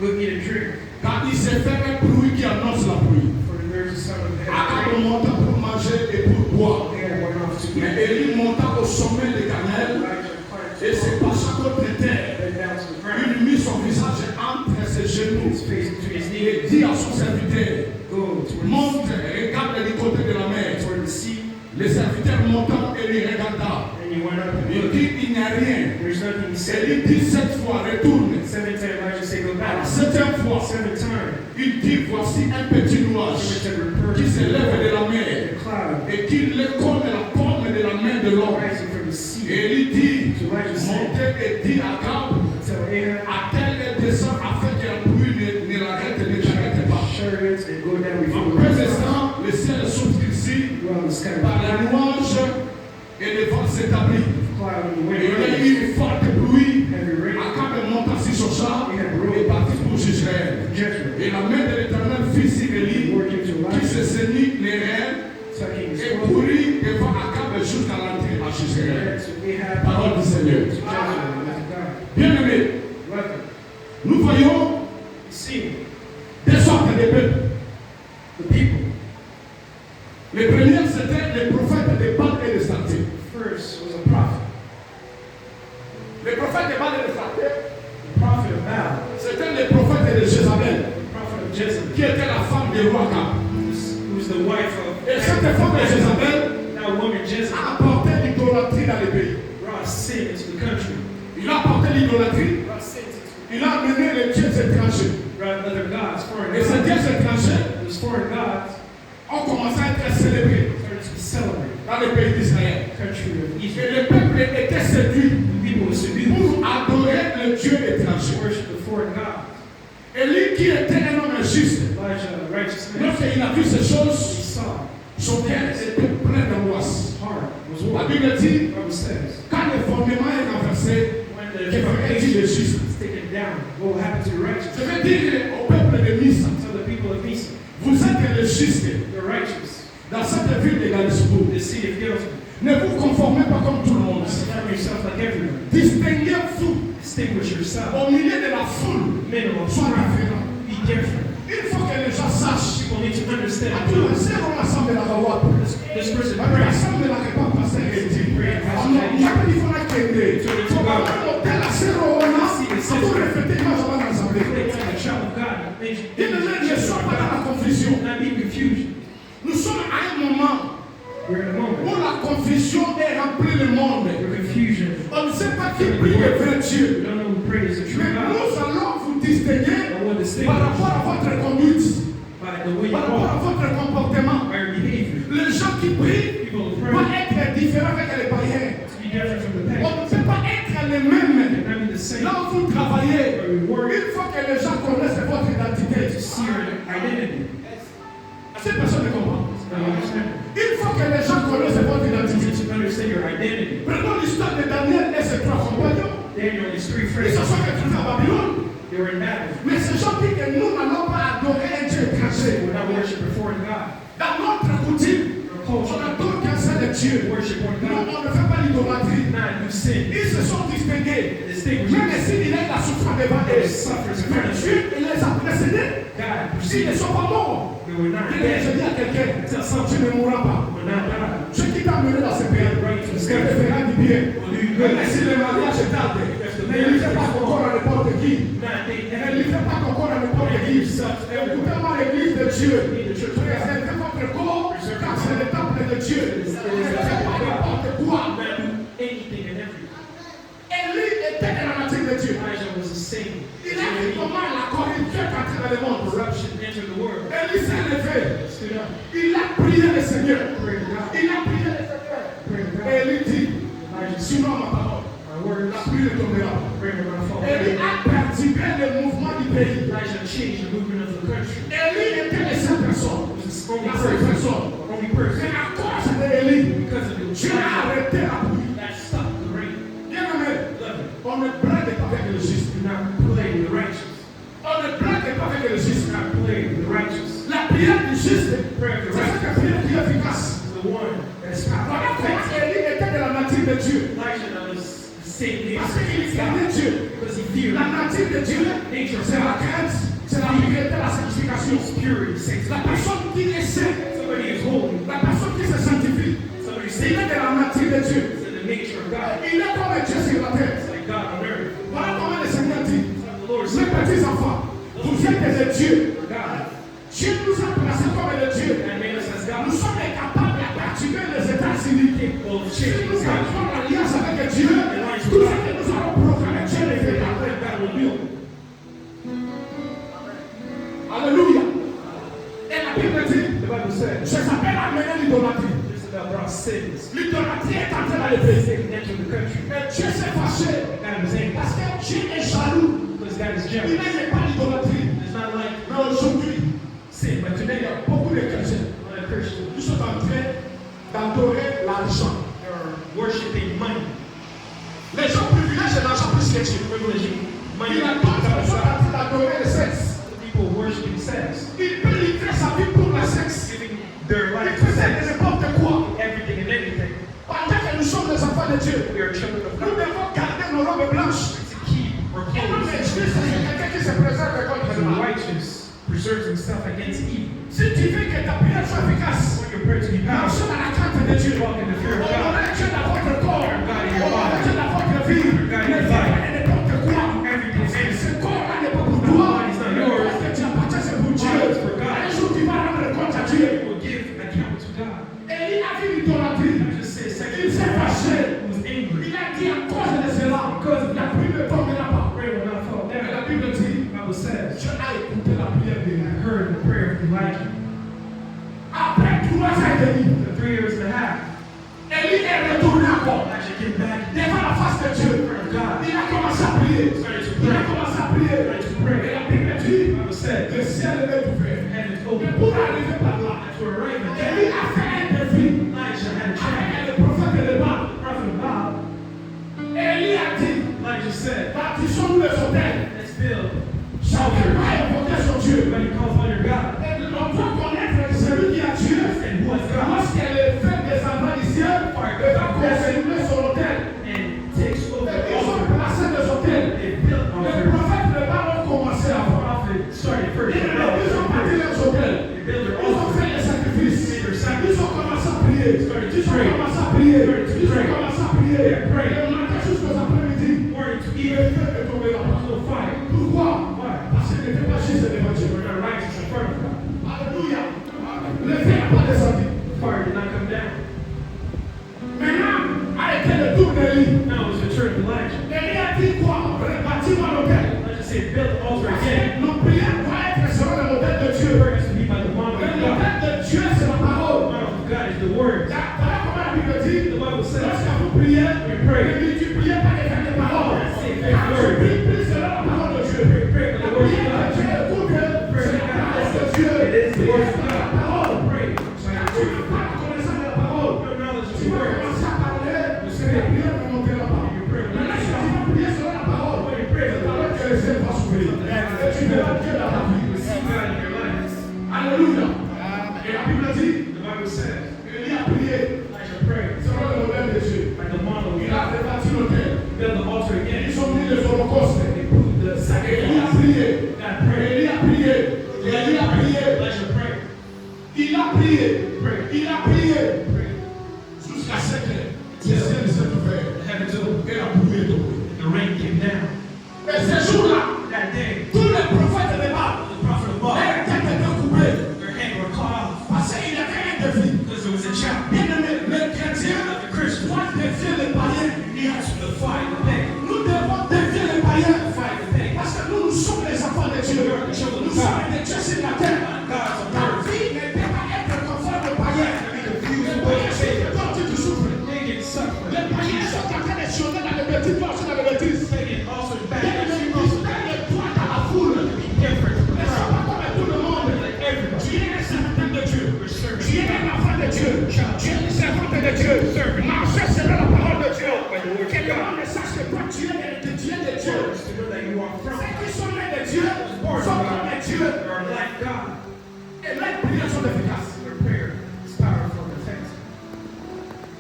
go eat and drink, car il s'est fait un bruit qui annonce la pluie. for there's a sound of Akab heaven. monta pour manger et pour boire. They went off to eat. Mais Élie monta au sommet de Carmel Elijah climbed et se pencha contre terre. bent down to the ground, Il mit son visage entre ses genoux his face between his et knees. dit à son serviteur, Go to where montant, Élie regarda. And he went up and Il looked. dit, il n'y a rien. There's nothing he said. Élie dit 7 fois, retourne. 7 times Elijah said, go À back. la 7e fois, 7 times. il dit, voici un petit nuage qui s'élève de la mer The cloud et qui le colle la paume de la main de l'homme. rising from the sea. Et Élie dit, So Elijah said, montez et dit à Gab, tell Ahab, attelle et descend afin que la pluie ne l'arrête, ne t'arrête pas. chariots and go down En before peu the de temps, le ciel s'obscurcit dwell in the sky. par les nuages et le vent s'établit. Cloud and the Et il y a wind eu une forte pluie. heavy rain. Akab monta sur son char et partit pour Israël. Judgment. Et la main de l'Éternel fit sur Élie, Lord came to qui se Elijah, saignit les reins tucking his et cloak. courut devant Akab jusqu'à l'entrée à Israël. So Ahab, Parole du Seigneur. to judgment with God. Bien-aimés, Beloved, nous voyons you see, des sortes de peuples. the people. Les premiers, c'était les prophètes de Baal et de Sarté. First was a prophet. Les prophètes de Baal et de Sarté, The prophet of Baal. c'était les prophètes de Jézabel, The prophet of Jezebel. qui était la femme du roi Akab. Who's the wife of Et cette femme de Jézabel that woman Jezebel a apporté l'idolâtrie dans le pays. brought sin into the country. Il a apporté l'idolâtrie, Brought sin into il a amené les dieux étrangers. brought other gods, foreign Et ces gods. dieux étrangers Those foreign gods ont commencé à être célébrés started to be celebrated. dans le pays d'Israël. Country of Et Israel. le peuple était séduit The people were seduced pour adorer le Dieu to étranger. worship the foreign gods. Élie, qui était un homme juste, Elijah, a righteous man, lorsqu'il a vu ces he choses, saw son cœur était plein d'angoisse. his heart was La warmed. Bible dit, The Bible says, quand le fondement est renversé, when the que ferait-il foundation le juste? is taken down, what will happen to the Je righteous? veux dire au peuple de Misa, So the people of Misa, vous êtes le juste the righteous, dans cette ville de Galesbourg. the city of Gilsman, Ne vous conformez pas comme tout le monde. Form yourself like everyone. Distinguez-vous Distinguish yourself. au milieu de la foule. Minimum. Sois différent. Be different. Il faut que les gens sachent. People need to understand. On l'assemble de la Gaouate. This person On prays. l'assemble de la Répa Pasteur Eti. On a jamais dit qu'on a qu'aider. On va monter la serre au nom. On va répéter quand on va l'assemblée. They want the child of God. They Il ne soit pas dans la confusion. not be confusion. Nous sommes à un moment We're in a où moment la confusion est remplie le monde. where confusion. On ne sait pas qui prie le vrai We Dieu. don't know who prays the true Mais God. nous allons vous distinguer I want to distinguish par rapport à votre conduite, by the way you par rapport à walk, votre comportement. by your behavior. Les gens qui prient People who vont pray être différents avec les païens. to be different from the On past. ne peut pas être les mêmes. Not be the same. Là où vous travaillez, Where we work il faut que les gens connaissent votre identité. to see your identity. Cette personne ne comprend. Now you understand? Il faut que les gens connaissent votre You identité. need to understand your identity. Prenons l'histoire de Daniel et ses trois compagnons. Daniel and his three Ils friends, se sont retrouvés à Babylone. they were in Babylon. Mais ces gens disent que nous n'allons pas adorer un Dieu They étranger. would not worship a foreign God. Dans notre coutume, Your on culture, adore qu'un seul Dieu. worship one Nous, God. on ne fait pas l'idolâtrie. Not do sin. Ils se sont distingués. Distinguish Même s'il est la souffrance devant eux. Mais Dieu il les a précédés. God. S'ils ne sont pas morts, They were not je dead. dis à quelqu'un, tu ne mourras pas. They were not died. Ce qui t'a mené dans ce pays, ce qui te fera du bien. Même si le mariage est tardé, ne livrez pas ton corps à n'importe qui. Not they Ne had livrez pas ton corps à n'importe qui. Écoutez-moi l'église de Dieu. Préservez votre corps, car c'est le temple de Dieu. Ne faites pas n'importe quoi. not do anything and everything. Élie était de la nature de Dieu. Elijah was the same. Il a vu comment la corruption est entrée dans le monde. Corruption entered the world. Élie s'est levé. Stood up. Il a prié le Seigneur. Prayed to God. Il a prié le Seigneur. Prayed to God. Et Élie dit, Elijah said, sinon ma parole, my words, la pluie ne tombera. prayer will not fall. Élie a perturbé le mouvement du pays. Elijah changed the movement of the country. Élie était la seule personne. It was the only La seule person. personne. Only person. Mais à cause d'Élie, Because of the Dieu a arrêté la pluie. that stopped the rain. Bien aimé, Beloved, on ne blague pas avec le juste. do not play with the righteous. On ne blague pas avec le juste. Do not play with the righteous. La prière du juste, Prayer of the c'est righteous cette prière qui est efficace. is the one that is Voilà powerful. pourquoi Élie était de la nature de Dieu. Elijah was the same name Parce qu'il as craignait God. Dieu. Because he feared La nature de Dieu, c'est la crainte, c'est la pureté, la sanctification. purity, La sanctification. personne qui est sainte, Somebody is holy. la personne qui se sanctifie, Somebody is il est saved. de la nature de Dieu. It's in the nature of God. Il est comme un Dieu sur la terre. It's like God on earth. Voilà comment le Seigneur dit. The Lord Mes said, petits enfants, vous êtes des dieux. God, Dieu nous a placés comme des dieux. and made us as Nous God. sommes incapables à activer les États-Unis. Well, Si change nous the avons country. l'alliance avec Dieu, tout ce que nous allons proclamer, Dieu le fera. God will do it. Alléluia. Et la Bible dit, The Bible says, ça s'appelle amener l'idolâtrie. this is about sins. L'idolâtrie est en train d'aller baisser. Taking into the country. Mais Dieu s'est fâché. God was angry. Parce que Dieu est jaloux. Because God is Il jealous. n'aime pas l'idolâtrie. It's not like Mais aujourd'hui, sin, but il today, y a beaucoup de chrétiens. a lot of Christians Ils sont en train d'adorer l'argent. are worshiping money. Les gens privilègent l'argent plus que Dieu. Privileging money. Il y a d'autres personnes en train d'adorer le sexe. People worshiping sex. Il peut livrer sa vie pour le sexe. Giving their Il life peut to faire sex. n'importe quoi. Everything and anything. Pendant que nous sommes les enfants de Dieu, We are children of nous God. devons garder nos robes blanches. To keep our Et non, mais clothes. Dieu, c'est quelqu'un qui se présente contre Because le the mal. righteous preserves himself against evil. Si tu veux que ta prière soit efficace, Want your prayer to be marche powerful. dans la crainte de Dieu. Walk in the fear of God. Honorez Dieu dans votre corps. God in your Honorez body. Dieu dans votre vie. God in Ne your faites life. pas n'importe quoi. Everything is Ce corps-là n'est pas pour It's not toi. mine, it's not yours. Ce qui appartient, c'est pour Dieu. It's for God. Un jour, tu vas rendre compte à Dieu. will give account to God. Et il a vu l'idolâtrie. I just say Il s'est fâché. He was angry. Il a dit à cause de cela, la pluie ne tombera pas. Rain will not fall Et la down. Bible dit, The Bible says, Dieu a écouté la prière de I lui. heard the prayer of Elijah. Après 3 ans et demi, For 3 years and a half, Élie est retourné encore. Elijah came back Devant la face de Dieu. in front of God. Il a commencé à prier. Il a commencé à prier. Et la Bible dit, The Bible said, le ciel est ouvert. heaven is Et open. pour arriver par là, To arrive at Élie that, a fait un défi Elijah had a chance. avec le prophète de Baal. The prophet of God, Élie a dit, Elijah said, bâtissons-nous les hôtels. let's build Chacun va invoquer son Dieu. Everybody calls on your God. Et on doit connaître celui qui a Dieu. And who is God? Lorsqu'elle est faite des enfants du ciel, elle va construire son hôtel. And takes over Et the ils ont altar. placé des hôtels. They built Les altars. prophètes de Baal ont commencé The avant. prophet started first. Ils ont bâti leurs hôtels. They built their Ils ont altars. fait les sacrifices. Ils ont commencé à prier. Ils ont commencé à prier. Ils ont commencé à prier. Et le matin jusqu'aux après-midi, Morning to il evening, est fait de tomber là-bas. no fire. Pourquoi? Why? Parce qu'ils n'étaient pas juste devant Dieu. We're not righteous in front of God. Alléluia. Le feu n'a pas descendu. The fire did not come down. Maintenant, a été le tour d'Élie. Now it's the turn of Elijah. Élie a dit quoi? Rebâtis-moi l'hôtel. Elijah said, build the altar again. Nos prières doivent être selon le modèle de Dieu. Prayer has to be by the model Le of God. modèle de Dieu, c'est la The parole. model of God is the word. Voilà comment la Bible dit. The Bible says, Lorsque vous priez, you pray. tu priez pas avec des paroles. Say Tu fake word. pries plus selon la parole de Dieu. Pray La with the word of prière de God. Dieu, écoute, Pray c'est with la parole de God. Dieu. It is the word of C'est la God. parole. Pray. Tu n'as pas la connaissance de la parole. No knowledge of Tu the vas word. commencer à parler, c'est la prière de monter là-bas. Maintenant, si tu vas prier selon la parole, c'est alors que le ciel va s'ouvrir. Et tu verras Dieu dans ta vie. Receive God in your life. Alléluia. Et la Bible dit, The Bible says, Élie a prié Elijah prayed selon le modèle de Dieu. by the model of Il a God. rebâti l'hôtel. Build the altar again. Ils ont mis les holocaustes. They proved the Élie a sacrifice. prié. God prayed. Élie a prié. Élie a prié. Elijah prayed. Il a prié. Il a prié. Prayed. Jusqu'à 7 heures. Le ciel s'est ouvert. The heavens opened. Et la pluie est tombée. The rain came down. Et ce jour-là, That day, tous les prophètes de Baal, the prophet of Baal, leur tête était coupée. their hands were cut off Parce qu'il y avait un défi. because there was a challenge. Bien aimé, les chrétiens The Christians doivent défier les païens. need to fight the pagan. Nous devons défier les païens. Fight the pagan. Parce que nous sommes les enfants de Dieu. Nous sommes des dieux sur la terre. God's on Ta earth. vie ne peut pas être conforme aux païens. Les païens sont quand tu souffres. Pagan suffering. Les païens sont en train de sionner dans les bêtises, toi aussi dans les bêtises. Pagan also is Bien bad. aimé, distingue-toi dans la foule. Different from Ne the sois crowd. pas comme tout le monde. Like everybody. Tu es un serviteur de Dieu. We're serving Tu es un enfant de Dieu. Tu es une servante de Dieu. Marche selon la parole de Dieu. Que le monde sache que toi, tu es de Dieu. to know that you are from Ceux qui sont nés de Dieu sont comme Dieu. You are like God. Et leurs prières sont efficaces. Your prayer is powerful and effective.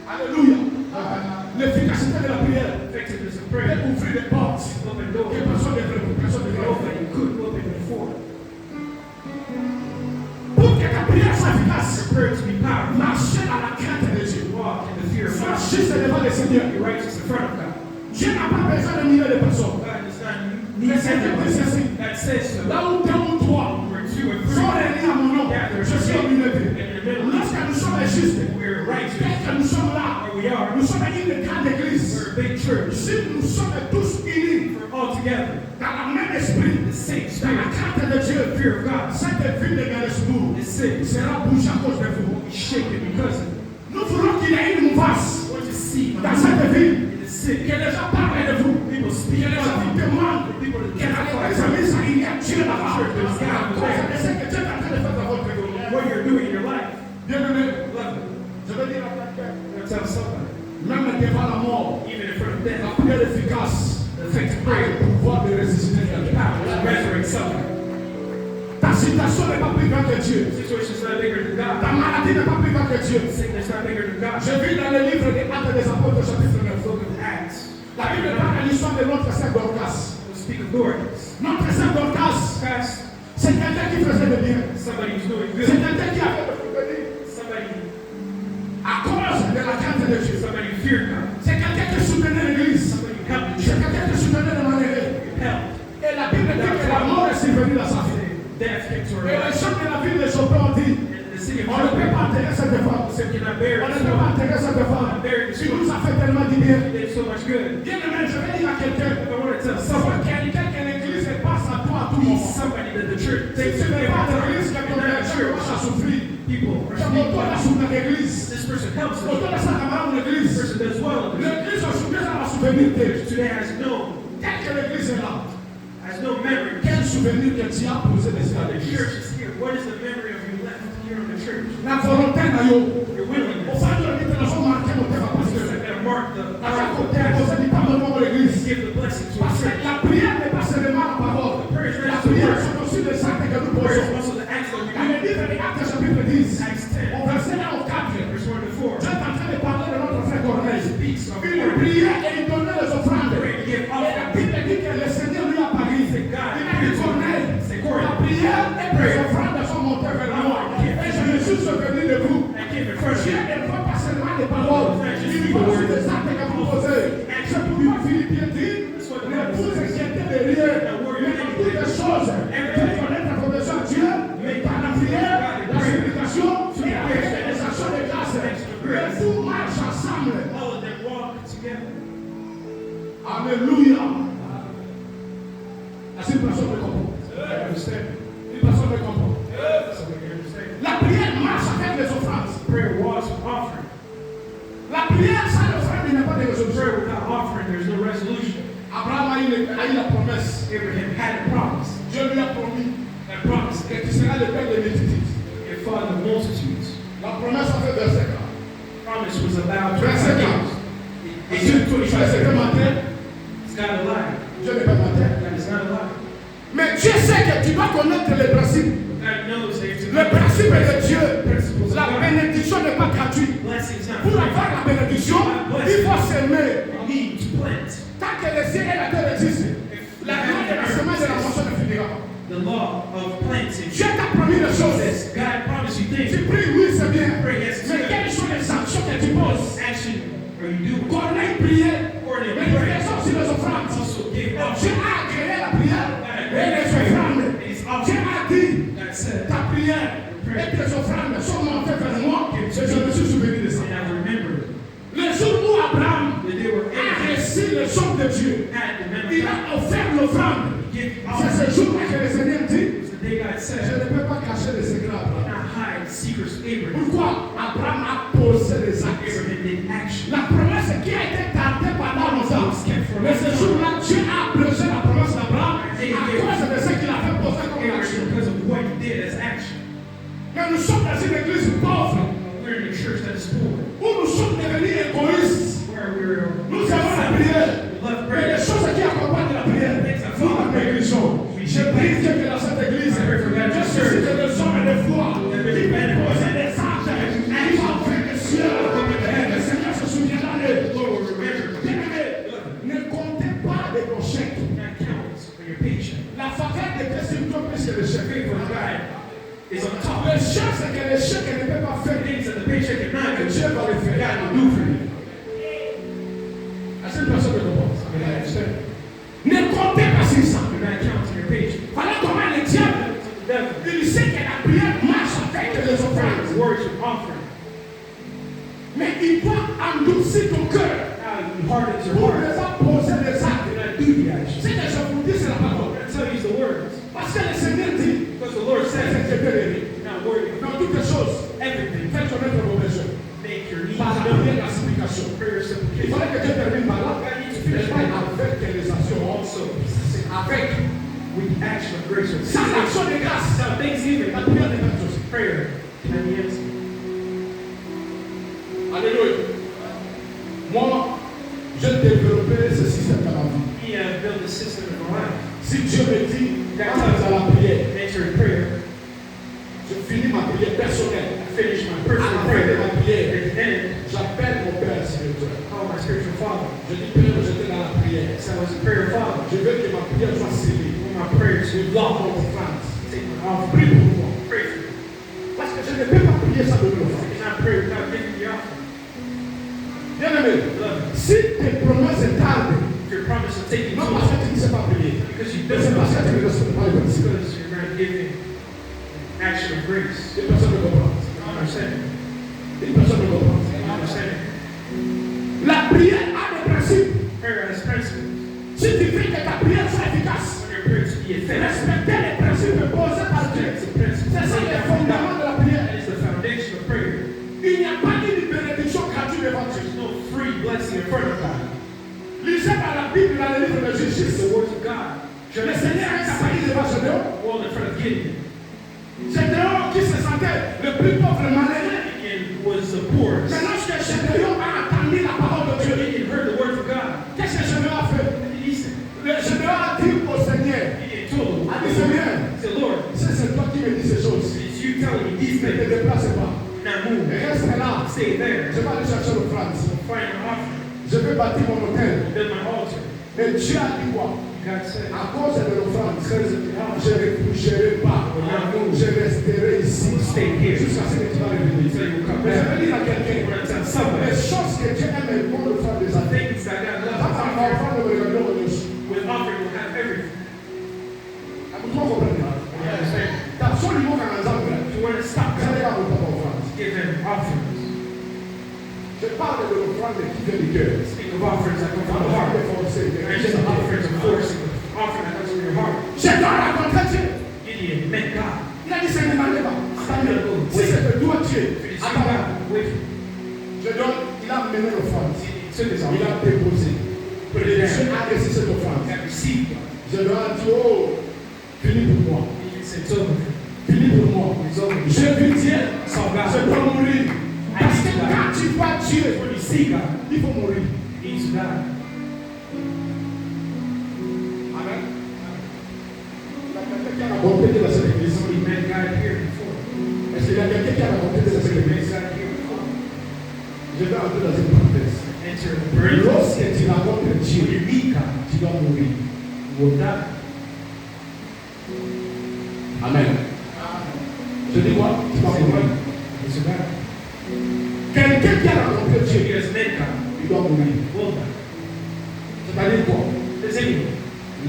Alléluia. L'efficacité de la prière Effectiveness of peut prayer. ouvrir des portes Open que doors. personne ne veut. Personne ne You veut. open you couldn't open before. Pour que ta prière soit efficace, For prayer to be powerful, marchez dans la crainte de Dieu. walk in the fear of Sois God. juste devant le Seigneur. Be righteous in front of God. Dieu n'a pas besoin de milliers de personnes. God does not Mais need c'est everybody. ceci. That says so. Là où deux ou trois Where two or sont three réunis à mon nom, gather, je suis au milieu d'eux. and the middle. Lorsque nous sommes justes, We're righteous. dès que nous sommes là, Where we are. nous sommes une grande église. We're a big church. Si nous sommes tous unis We're all together. dans le même esprit, The same dans la spirit. crainte de Dieu, Fear of God. cette ville de Galesbourg Is sick. sera bougée à cause de vous. We shake it because of it. Nous voulons qu'il y ait une mouvance I want to see dans cette ville. in the city. Que les gens parlent de vous. People Que speak les gens vous about you. demandent. People that Que dans les amis, il y a Dieu là-bas. À cause de ce que Dieu est en train de faire dans votre vie. what you're doing in your life. Bien-aimé, Love it. je veux dire à quelqu'un, I'm going to tell somebody. même devant la mort, Even in front of la death. prière efficace, The effective a prayer. le pouvoir de ressusciter quelqu'un. Power to resurrect somebody. Ta situation n'est pas plus grande que Dieu. The situation's not bigger than God. Ta maladie n'est pas plus grande que Dieu. Sickness not bigger than God. Je vis dans le livre des Actes des Apôtres, chapitre 9. Book of Acts. La Bible parle de l'histoire de notre sœur Dorcas. We'll speak of Dorcas. Notre sœur Dorcas, Past c'est quelqu'un qui faisait le bien. somebody who's doing C'est good. quelqu'un qui avait le souvenir Somebody, à cause de la crainte de Dieu. somebody who feared God. C'est quelqu'un qui soutenait l'église. Somebody who helped the C'est church. quelqu'un qui soutenait le malheureux. Helped. Et la Bible dit que la mort est survenue dans sa vie. Death came to her Et les life. gens de la ville de Chopin ont dit, And the city of on ne peut pas enterrer cette femme. said, cannot bear On ne it. peut pas enterrer cette femme. Tu nous as fait tellement du bien. They did so much good. Bien aimé, je vais dire à quelqu'un, I want to tell c'est someone, quelqu'un que l'église passe à toi à tout he's moment. somebody that the church Si takes tu to n'es pas à every l'église, time. que ton You're not church church. va souffrir. People are Tu vas pas speaking. souffrir l'église. This person helps us. Autour de sa camarade de This l'église. person does well. L'église aujourd'hui, ça va souvenir d'elle. Today has no L'église est là. memory. Quel souvenir que tu as posé dessus à The l'église? church is here. What is the memory of you left here in the church? La volonté na yo. Your Au willingness. sein de l'église, nous sommes marqués au terme parce que Because I'm going to mark the à chaque côté, on se dit pardonne-moi pour l'église. give the blessing to Parce the que church. la prière n'est pas seulement la parole. La prière, c'est aussi des actes que nous Prayer is posons. also the acts that we Dans le do. livre des Actes, chapitre 10, Acts 10, au verset 1 au 4, verse 1 to 4. Dieu est en train de parler de notre frère Corneille. Speaks of Il prayer. priait et il donnait les offrandes. Pray to give Et la offering. Bible dit que le Seigneur lui a parlé. C'est God. Il a dit Corneille, C'est la Corneille. prière et les offrandes sont montées vers moi. Et je me suis souvenu de vous. I came in front of Dieu you. ne voit pas seulement les paroles. Il voit aussi des actes que vous posez. C'est pourquoi Philippiens dit, ne vous inquiétez de rien, mais dans toutes les choses, faites connaître vos besoins à Dieu, mais par la prière, la supplication et avec les actions de grâce. Le tout marche ensemble. All of them walk together. Alléluia. Est-ce qu'une personne me comprend? Une personne me comprend. Somebody understand? La prière marche avec les offrandes. Prayer walks with offering. La prière sans offrande, il n'y a pas de Prayer résolution. without offering, there's no resolution. Abraham a eu la promesse. Abraham had a promise. Dieu lui a promis That promise que tu seras le père des multitudes. and father of multitudes. La promesse a fait verset 4. Promise was about Verset 4. 25 Et Dieu, tu fais ce que mentir. It's not a lie. Dieu n'est pas mentir. That is not a lie. Mais Dieu sait que tu dois connaître les principes. God knows that it's Le principe est de Dieu. principles of La God. bénédiction n'est pas gratuite. Blessings not Pour free. avoir la bénédiction, il faut s'aimer. You need to plant. Tant que les cieux et la terre existent, la loi de la semence et de la moisson ne finira pas. The law of planting. Dieu t'a promis des choses. Says God promised you things. Tu pries, oui, c'est bien. Pray, yes, Mais quelles sont les actions que tu poses? Action are you doing? Corneille priait. Corneille Mais il prayed. faisait aussi les offrandes. Also give Dieu offering. a créé la prière et les offrandes. Dieu a dit, God said, ta prière et tes offrandes sont montées vers moi et je me suis souvenu de ça. and I remembered Le jour où Abraham that they were a able reçu le son de Dieu, at the memory il a offert l'offrande. give C'est offering. ce jour-là que le Seigneur dit, The day God je said, ne peux pas cacher les secrets à Abraham. not hide secrets of Abraham. Pourquoi Abraham a posé les actes? Abraham did action. La promesse qui a été gardée pendant longtemps. Mais ce jour-là, Dieu a abrégé la promesse d'Abraham à cause de ce qu'il a fait poser comme Abraham action. because of what he did as action. Mais nous sommes dans une église pauvre We're in a church that is poor, où nous sommes devenus égoïstes. where we're Nous avons la prière. we love Mais les prayer. choses qui accompagnent la prière, nous la négligeons. Je prie Dieu que dans cette église, Dieu suscite des hommes et des foi qui peuvent poser des actes qui vont ouvrir les cieux. Et le Seigneur se souviendra d'eux. Lord will remember. Bien-aimés, ne comptez pas de vos chèques. Not count on your paycheck. La faveur de Dieu, c'est plutôt plus que le chèque. Favor of God is on top. Le chèque, c'est que le chèque ne peut pas faire. Things that the paycheck cannot Que do, Dieu va le faire. God will do for you. Est-ce que personne me comprend? Ne comptez pas sur ça. Do not count on your paycheck. Voilà comment le diable, The devil il sait que la prière marche avec les offrandes. works with termine par là. I need to finish Mais my avec les assurances, also c'est avec. with the action of grace. Sans l'action de grâce, So thanksgiving, la prière n'est pas chose. prayer, and the answer. Alléluia. Moi, j'ai développé ce système dans ma vie. He built a system in my life. Si Dieu me dit, quand tu as la prière, Answer prayer. je finis ma prière personnelle. I finish my À personal la fin de prayer. ma prière, At the end, j'appelle mon Père spirituel. call my spiritual father. Je dis, Père, j'étais dans la prière. So I was a prayer father. Je veux que ma prière soit scellée. When my prayers Je would dois mon offrande. take my offering. Prie pour moi. Pray for me. Parce que je ne peux pas prier sans donner I l'offrande. cannot pray without giving the offering. Bien-aimé, Beloved, si tes promesses tardent, if your promise will take you non too parce long, que tu ne sais pas prier, because you mais don't c'est know parce que tu ne respectes pas les principes. because you're not giving action of grace. Et personne ne comprend. You understand? Et personne ne comprend. You understand? La prière a des principes. Prayer has principles. Si tu veux que ta prière soit efficace, Want your prayer to be effective. respecter les principes posés par Dieu. It's the principle. C'est ça le fondement de la prière. That is the foundation of prayer. Il n'y a pas de bénédiction gratuite devant Dieu. There's no free blessing in front of God. Lisez dans la Bible, dans le livre de It's Justice. the words of God. Le Seigneur est apparu devant Gédéon. Wall in front of Gideon. Gédéon qui se sentait le plus pauvre malheureux. Gideon was the poorest. C'est lorsque Gédéon a entendu la parole de Dieu. Gideon heard the words of God. Qu'est-ce que Gédéon a fait? What did he say? Le Gédéon a dit au Seigneur, Gideon told a him, dit Seigneur, he said, Lord, c'est toi qui me dis ces choses. it's you telling me these Ne te things. déplace pas. Now move. Reste là. Stay there. Je vais aller chercher l'offrande. Find an offering. Je vais bâtir mon hôtel. Build my altar. Et Dieu a dit quoi? God said, À cause de l'offrande, because of the offering, je ne bougerai pas. Je resterai ici Stay here. jusqu'à ce que tu vas revenir. until you come Mais je back. vais dire à I quelqu'un, want to tell les somebody, choses que Dieu aime et bon de faire des the affaires. things that God Quand loves, on va offrande, on va regarder au dessus. with offering will have everything. Vous comprenez? You understand? T'as absolument qu'un exemple. If you want to stop Vous allez God, avoir votre offrande. give him offerings. Je parle de l'offrande qui vient du cœur. Speak of offerings that come from the L'offrande heart. forcée. And just offerings of forcing, offering that comes from your heart. J'ai dans la rencontre Dieu. Gideon met God. Il a dit, c'est ne m'allez pas. Si c'est de toi Dieu, If it's you, attends. God, wait for me. Je donne, il a mené l'offrande. He took his Il offering, a déposé. put it Dieu down, a reçu cette offrande. and received God. Je dois dire, oh, fini pour moi. He said, it's over. Fini pour moi. It's over. Je vis Dieu. Saw Je God. dois mourir. Parce que quand tu vois Dieu, When you see God, il faut mourir. he needs to die. Amen. Il y a quelqu'un qui a la bonté de cette église. Somebody met God here before. Est-ce qu'il y a quelqu'un qui a la bonté de cette Somebody met église? God here before. Je vais entrer dans une parenthèse. Enter the parenthesis. Lorsque tu rencontres Dieu, When you meet God, tu dois mourir. you will die. Amen. Je dis quoi? Tu vas mourir. It's a God. Quelqu'un qui a rencontré If Dieu, he has met God, il doit mourir. will die. C'est-à-dire quoi? Does anyone?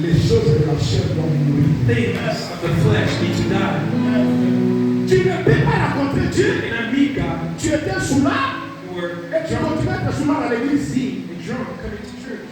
Les choses de la chair doivent mourir. Things of the flesh need to die. Tu ne peux pas rencontrer Dieu. You cannot meet God Tu étais sous là or et tu continues à être sous là dans l'église. and drunk coming to church.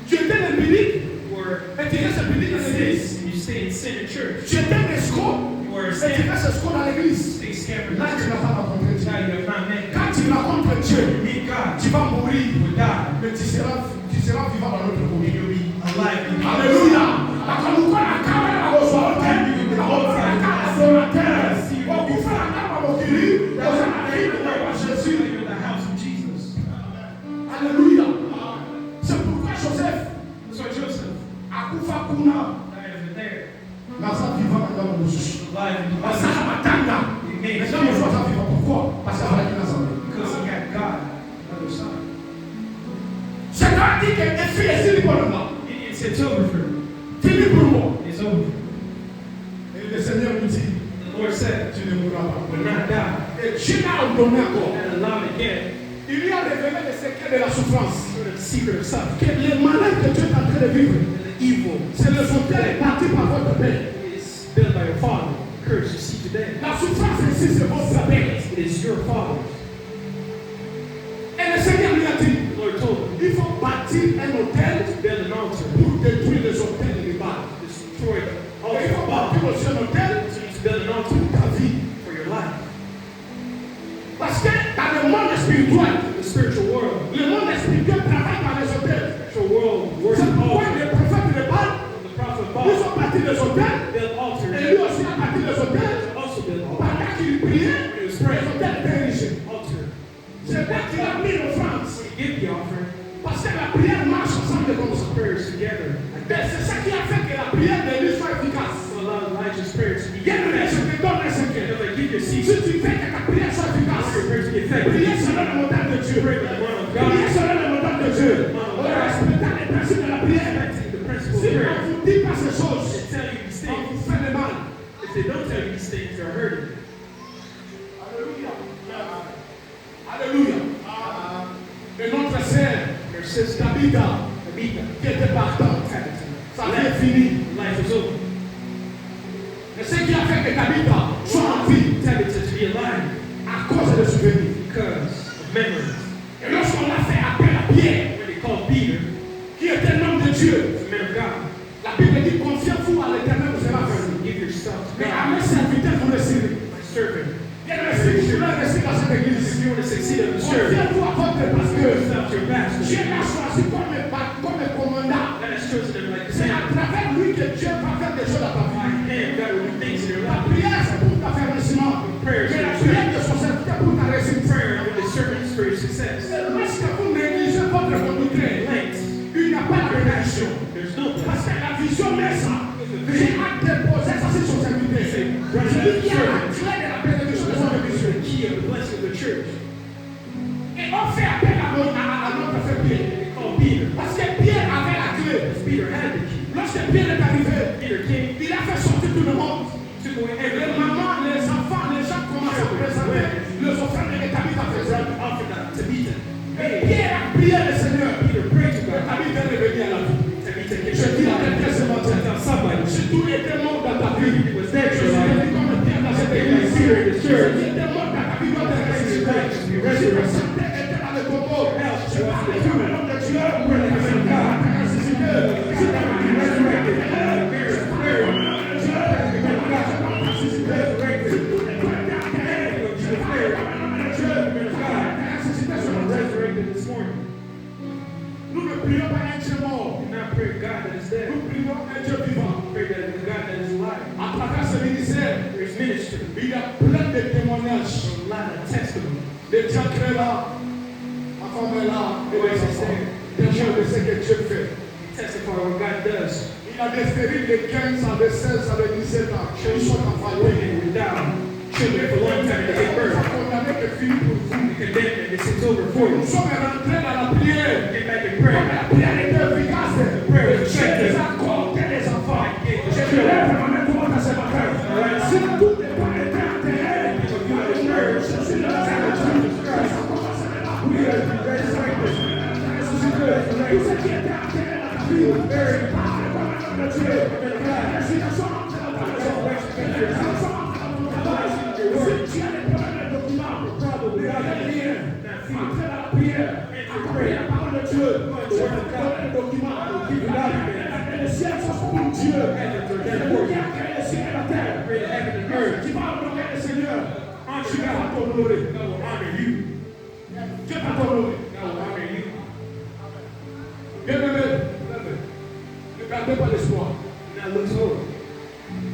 Tu étais l'empirique Or et tu restes empirique dans l'église. sin, and you stay in sin in church. Tu étais un escroc You are a et tu scammer. restes escroc dans l'église. Stay scammer. Là, tu n'as pas rencontré Dieu. Now you have not met God. Quand tu rencontres Dieu, You meet God, tu vas mourir. you will die. Mais tu seras vivant dans notre And monde. you'll be alive in God. Alléluia. Akamuka na kama na bosote. Na bosote na sonatere. Okufa na kama mokiri. Ozana kiri kwa Jésus. You're in the house of Jesus. Alléluia. C'est pourquoi Joseph So Joseph akufa kuna died over there, naza vivant dans mon juge. alive in the Parce que matanga. He Mais made quand je vois sure ça vivant, pourquoi? Parce que ça va because he had God on the other side. c'est quand dit que les filles est fini pour moi. Gideon said, it's over for him. Fini pour moi. It's over. Et le Seigneur nous dit, The Lord said, tu ne mourras pas. will not die. Et Dieu l'a ordonné encore. And allowed again, Il lui a révélé le secret de la souffrance. sort of the secret of suffering. Que les malheurs que tu es en train de vivre, And the evil c'est le hôtel parti par votre père. is built by your father. The curse you see today, La souffrance ici, c'est votre père. it is your father's. Et le Seigneur lui a dit, The Lord told him il faut bâtir un hôtel to build an altar, pour détruire les hôtels de Baal. destroy the Et altar il faut of Baal. bâtir aussi un hôtel So you need to build an altar pour ta vie. for your life. Parce que dans le monde spirituel, The spiritual world, le monde spirituel travaille par Parce que la prière marche ensemble comme ça. Prayers together. C'est ça qui a fait que la prière d'Élie soit efficace. So allow Elijah's prayers to be Bien aimé, je te donne un secret. together. Give your seat. Si tu fais que ta prière soit efficace, Your prayers to be effective. prier selon le modèle de Dieu. Pray with the word of Prier God. selon le modèle de Dieu. En respectant les principes de la prière. Respecting the principle of Si on prayer. ne vous dit pas ces choses, They tell you these on vous things. fait le mal. If they don't tell you these things, they're hurting. Alléluia. Alléluia. Et notre sœur, Their sister, Tabitha, Tabitha, qui était partante, ça fait fini. life is over. Et ce qui a fait que Tabitha soit en vie Tabitha to be alive à cause de souvenirs. because of memories. Et lorsqu'on a fait appel à Pierre, When they called Peter, qui était un homme de Dieu, the man of God, la Bible dit confiez-vous à l'Éternel, vous serez fait. give yourself to Mais à God. mes serviteurs, vous le serez. My servant, Bien aimé, si vous voulez rester dans cette église, if you want to succeed in the church, confiez-vous à votre give pasteur. yourself to your pastor. Dieu l'a choisi comme commandant. God has chosen him like the C'est à same. travers lui que Dieu va faire des choses à ta vie. And God will do things in your La life. prière, c'est pour t'affermissement. Mais la prière de son serviteur pour ta réussite. Prayer with the servants for your success. Lorsque vous négligez votre conduite, Length, il n'y a pas de réaction. there's no Parce blessing. que la vision met ça. J'ai hâte de poser ça sur son serviteur. Celui qui a la clé de la bénédiction de son vision. The key of the blessing of the church. Et on fait appel à notre frère Pierre. They called Peter. Parce que Pierre avait la clé. Peter had the key. Lorsque Pierre est arrivé, Peter came, il a fait sortir tout le monde. took away Les everything. mamans, les enfants, les gens commencent à présenter les offrandes et les Tabitha faisaient. Offered that Tabitha. Et Pierre a prié le Seigneur. Peter prayed to God. Tabitha est revenue à la vie. Tabitha Je came dis à to quelqu'un ce matin, tell somebody. si tout était mort dans ta vie, It was dead je in your suis life. venu comme Pierre dans cette église. Si tout était mort dans ta vie, doit être ressuscité. Si ta santé était dans le tombeau, je parle du nom de Dieu pour les ressusciter. Si ta vie est resurrected, je parle du nom de Dieu pour les ressusciter. Si tout est prêt à terre, je parle du nom de Dieu pour les ressusciter ce matin. Resurrected this morning. Nous ne prions pas un Dieu mort. Do not pray to God that is dead. Nous prions un Dieu vivant. Pray that the God that is alive. À travers ce ministère, There's ministry. il y a plein de témoignages. A lot of testimony. Les diacres est là, ma femme est là, et les enfants. Témoins de ce que Dieu fait. Testify what God does. Il y a des stériles de 15 ans, de 16 ans, de 17 ans. Ils sont en Women famille. were down. Children for a long time to give Ils birth. sont condamnés que fini pour vous. Condemned and this is over for Nous you. sommes rentrés dans la prière. Get back in Comme prayer. la prière était efficace. J'ai les accordé les enfants. Je te lève ma main pour moi ce matin. Si tout n'est pas été enterré, je suis le Seigneur de Jésus. Ça commence à la prière. Tout ce qui était enterré dans ta vie, par le commandement de Dieu, la résurrection entre la parole de Dieu. Si tu as les premiers documents, il y a rien. Entrez dans la prière. Accompagnez la parole de Dieu. Les documents. Et les ciels sont pour Dieu. C'est lui qui a créé le ciel et la terre. Tu vas honorer le Seigneur. Dieu va t'honorer. God will honor you. Dieu va t'honorer. God will honor you. Bien-aimé, ne perdez pas l'espoir. Do not lose hope.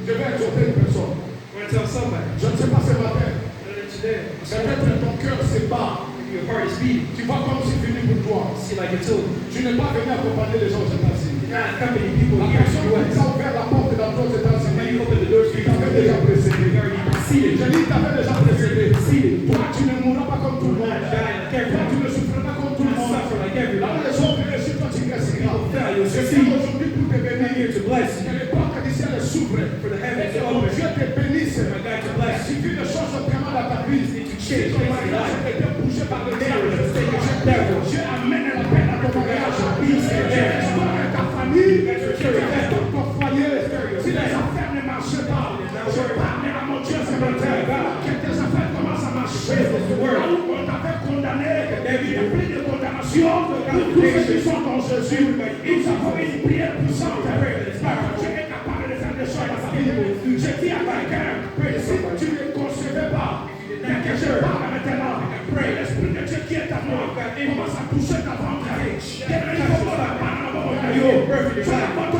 Je vais exhorter une personne. I want to tell somebody. Je ne sais pas ce matin. That today, Peut-être ton cœur se bat. maybe your heart is beating. Tu vois comme c'est fini pour toi. See like it's over. Tu n'es pas venu accompagner les gens aux États-Unis. You're not accompanying people La here in personne the qui U.S. t'a ouvert la porte dans toi aux When États-Unis, you open the doors for il you to t'avait come déjà in, précédé. you already preceded. Je dis, il t'avait déjà précédé. Toi, tu ne mourras pas comme tout le monde. Toi, tu ne souffres pas comme tout le monde. Suffer like Là où everyone. les autres réussissent, toi, tu réussiras. You'll Je succeed. viens aujourd'hui pour te bénir. Here to bless Que you. les portes du ciel s'ouvrent. For the heavens Et to que open. Dieu te bénisse. For God to bless Si you. tu des choses vraiment dans ta vie, si ton mariage a été poussé par le diable, Dieu amène la paix dans ton mariage. Toi et ta famille, dans ton foyer, si les affaires ne marchent pas, je parle à mon Dieu ce matin, que tes affaires commencent à marcher. Là où on t'avait condamné, il n'y a plus de condamnation pour tous ceux qui sont en Jésus. Nous avons une prière puissante. Dieu est capable de faire des choses dans ta vie. Je dis à quelqu'un, si tu ne concevais pas, mais que je parle maintenant, l'Esprit de Dieu qui est à moi, commence à toucher ta ventre.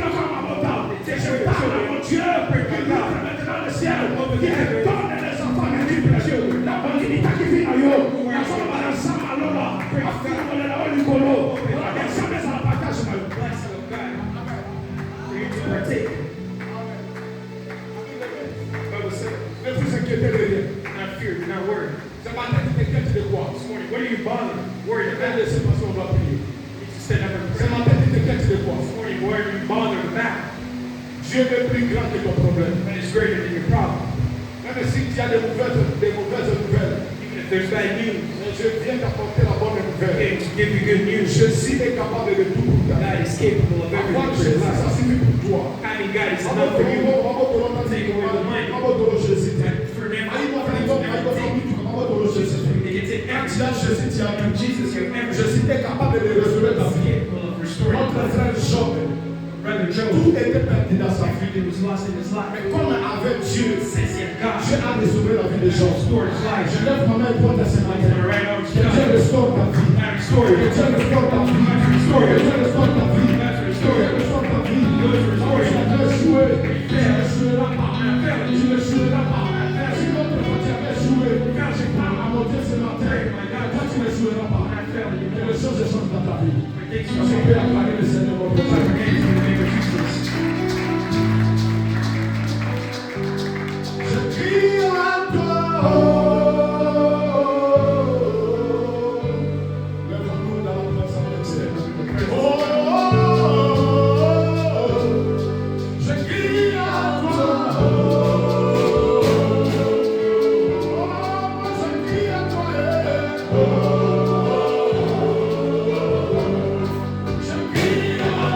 Je parle à mon Dieu, qui ouvre maintenant le ciel, qui te donne les enfants multiples. La bonne qui vit à yo, la somme à la somme à l'eau, à faire de la haute du colo, Dieu est plus grand que ton problème. And it's greater than your problem. Même si tu as des mauvaises nouvelles, Even if there's bad news, je viens t'apporter la bonne nouvelle. okay, to give you good news, Jésus est capable de tout pour ta God vie. is capable of Avoir everything for Jésus, your ça life. suffit pour toi. Having God is enough for you. Take away the money. For them, they can take everything. Jesus, you have everything. Jésus est capable de restaurer ta vie. Capable of restoring Notre your life. frère Job, Brother tout Job, était perdu dans sa vie. everything was lost in his life. Mais comme avec Dieu, Since he had God, Dieu a restauré la vie des gens. restored his life. Je lève ma main pour te ce matin. My right arm is Que Dieu God. restaure ta vie. I restore Que you. Dieu restaure ta vie. Que Dieu restaure ta vie. God's Que restore Dieu you. restaure ta vie. God's restore you. Tu avais joué. Tu ne joueras pas. Tu ne joueras pas. Si l'autre fois tu avais joué, quand je parle à mon Dieu ce matin, toi tu ne joueras pas. Que les choses changent dans ta vie. Parce qu'on peut acclamer le Seigneur au Je crie à toi. Lève-nous dans la présence de Dieu. Oh, je crie à toi. Je crie à toi. Je crie à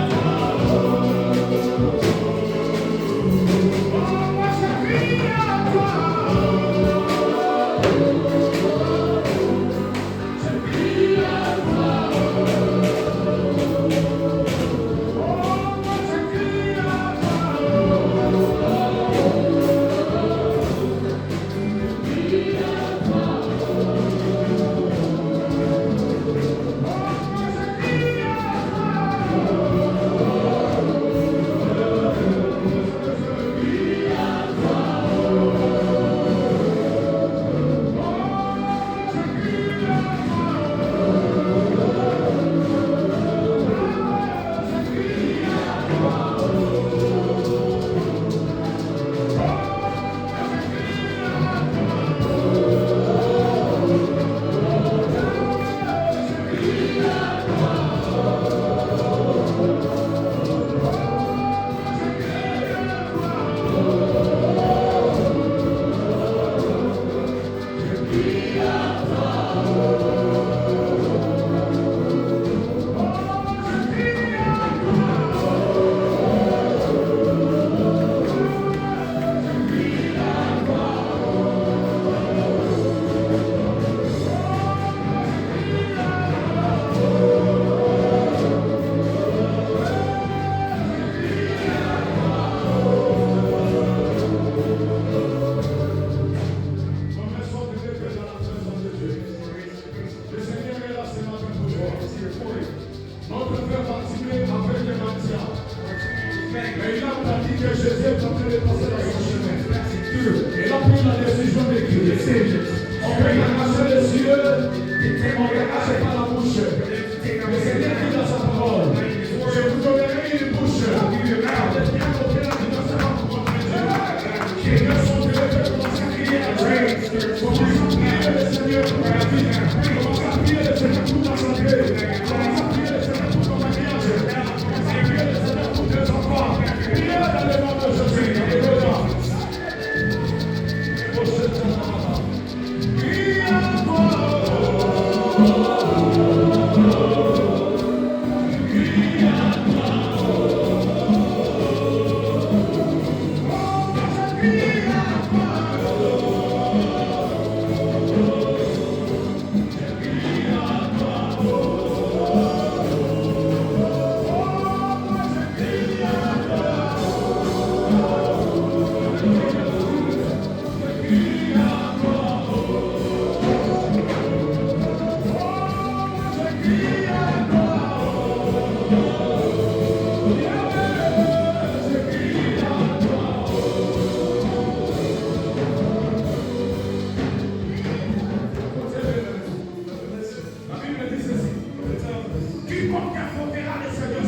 Quiconque affrontera le Seigneur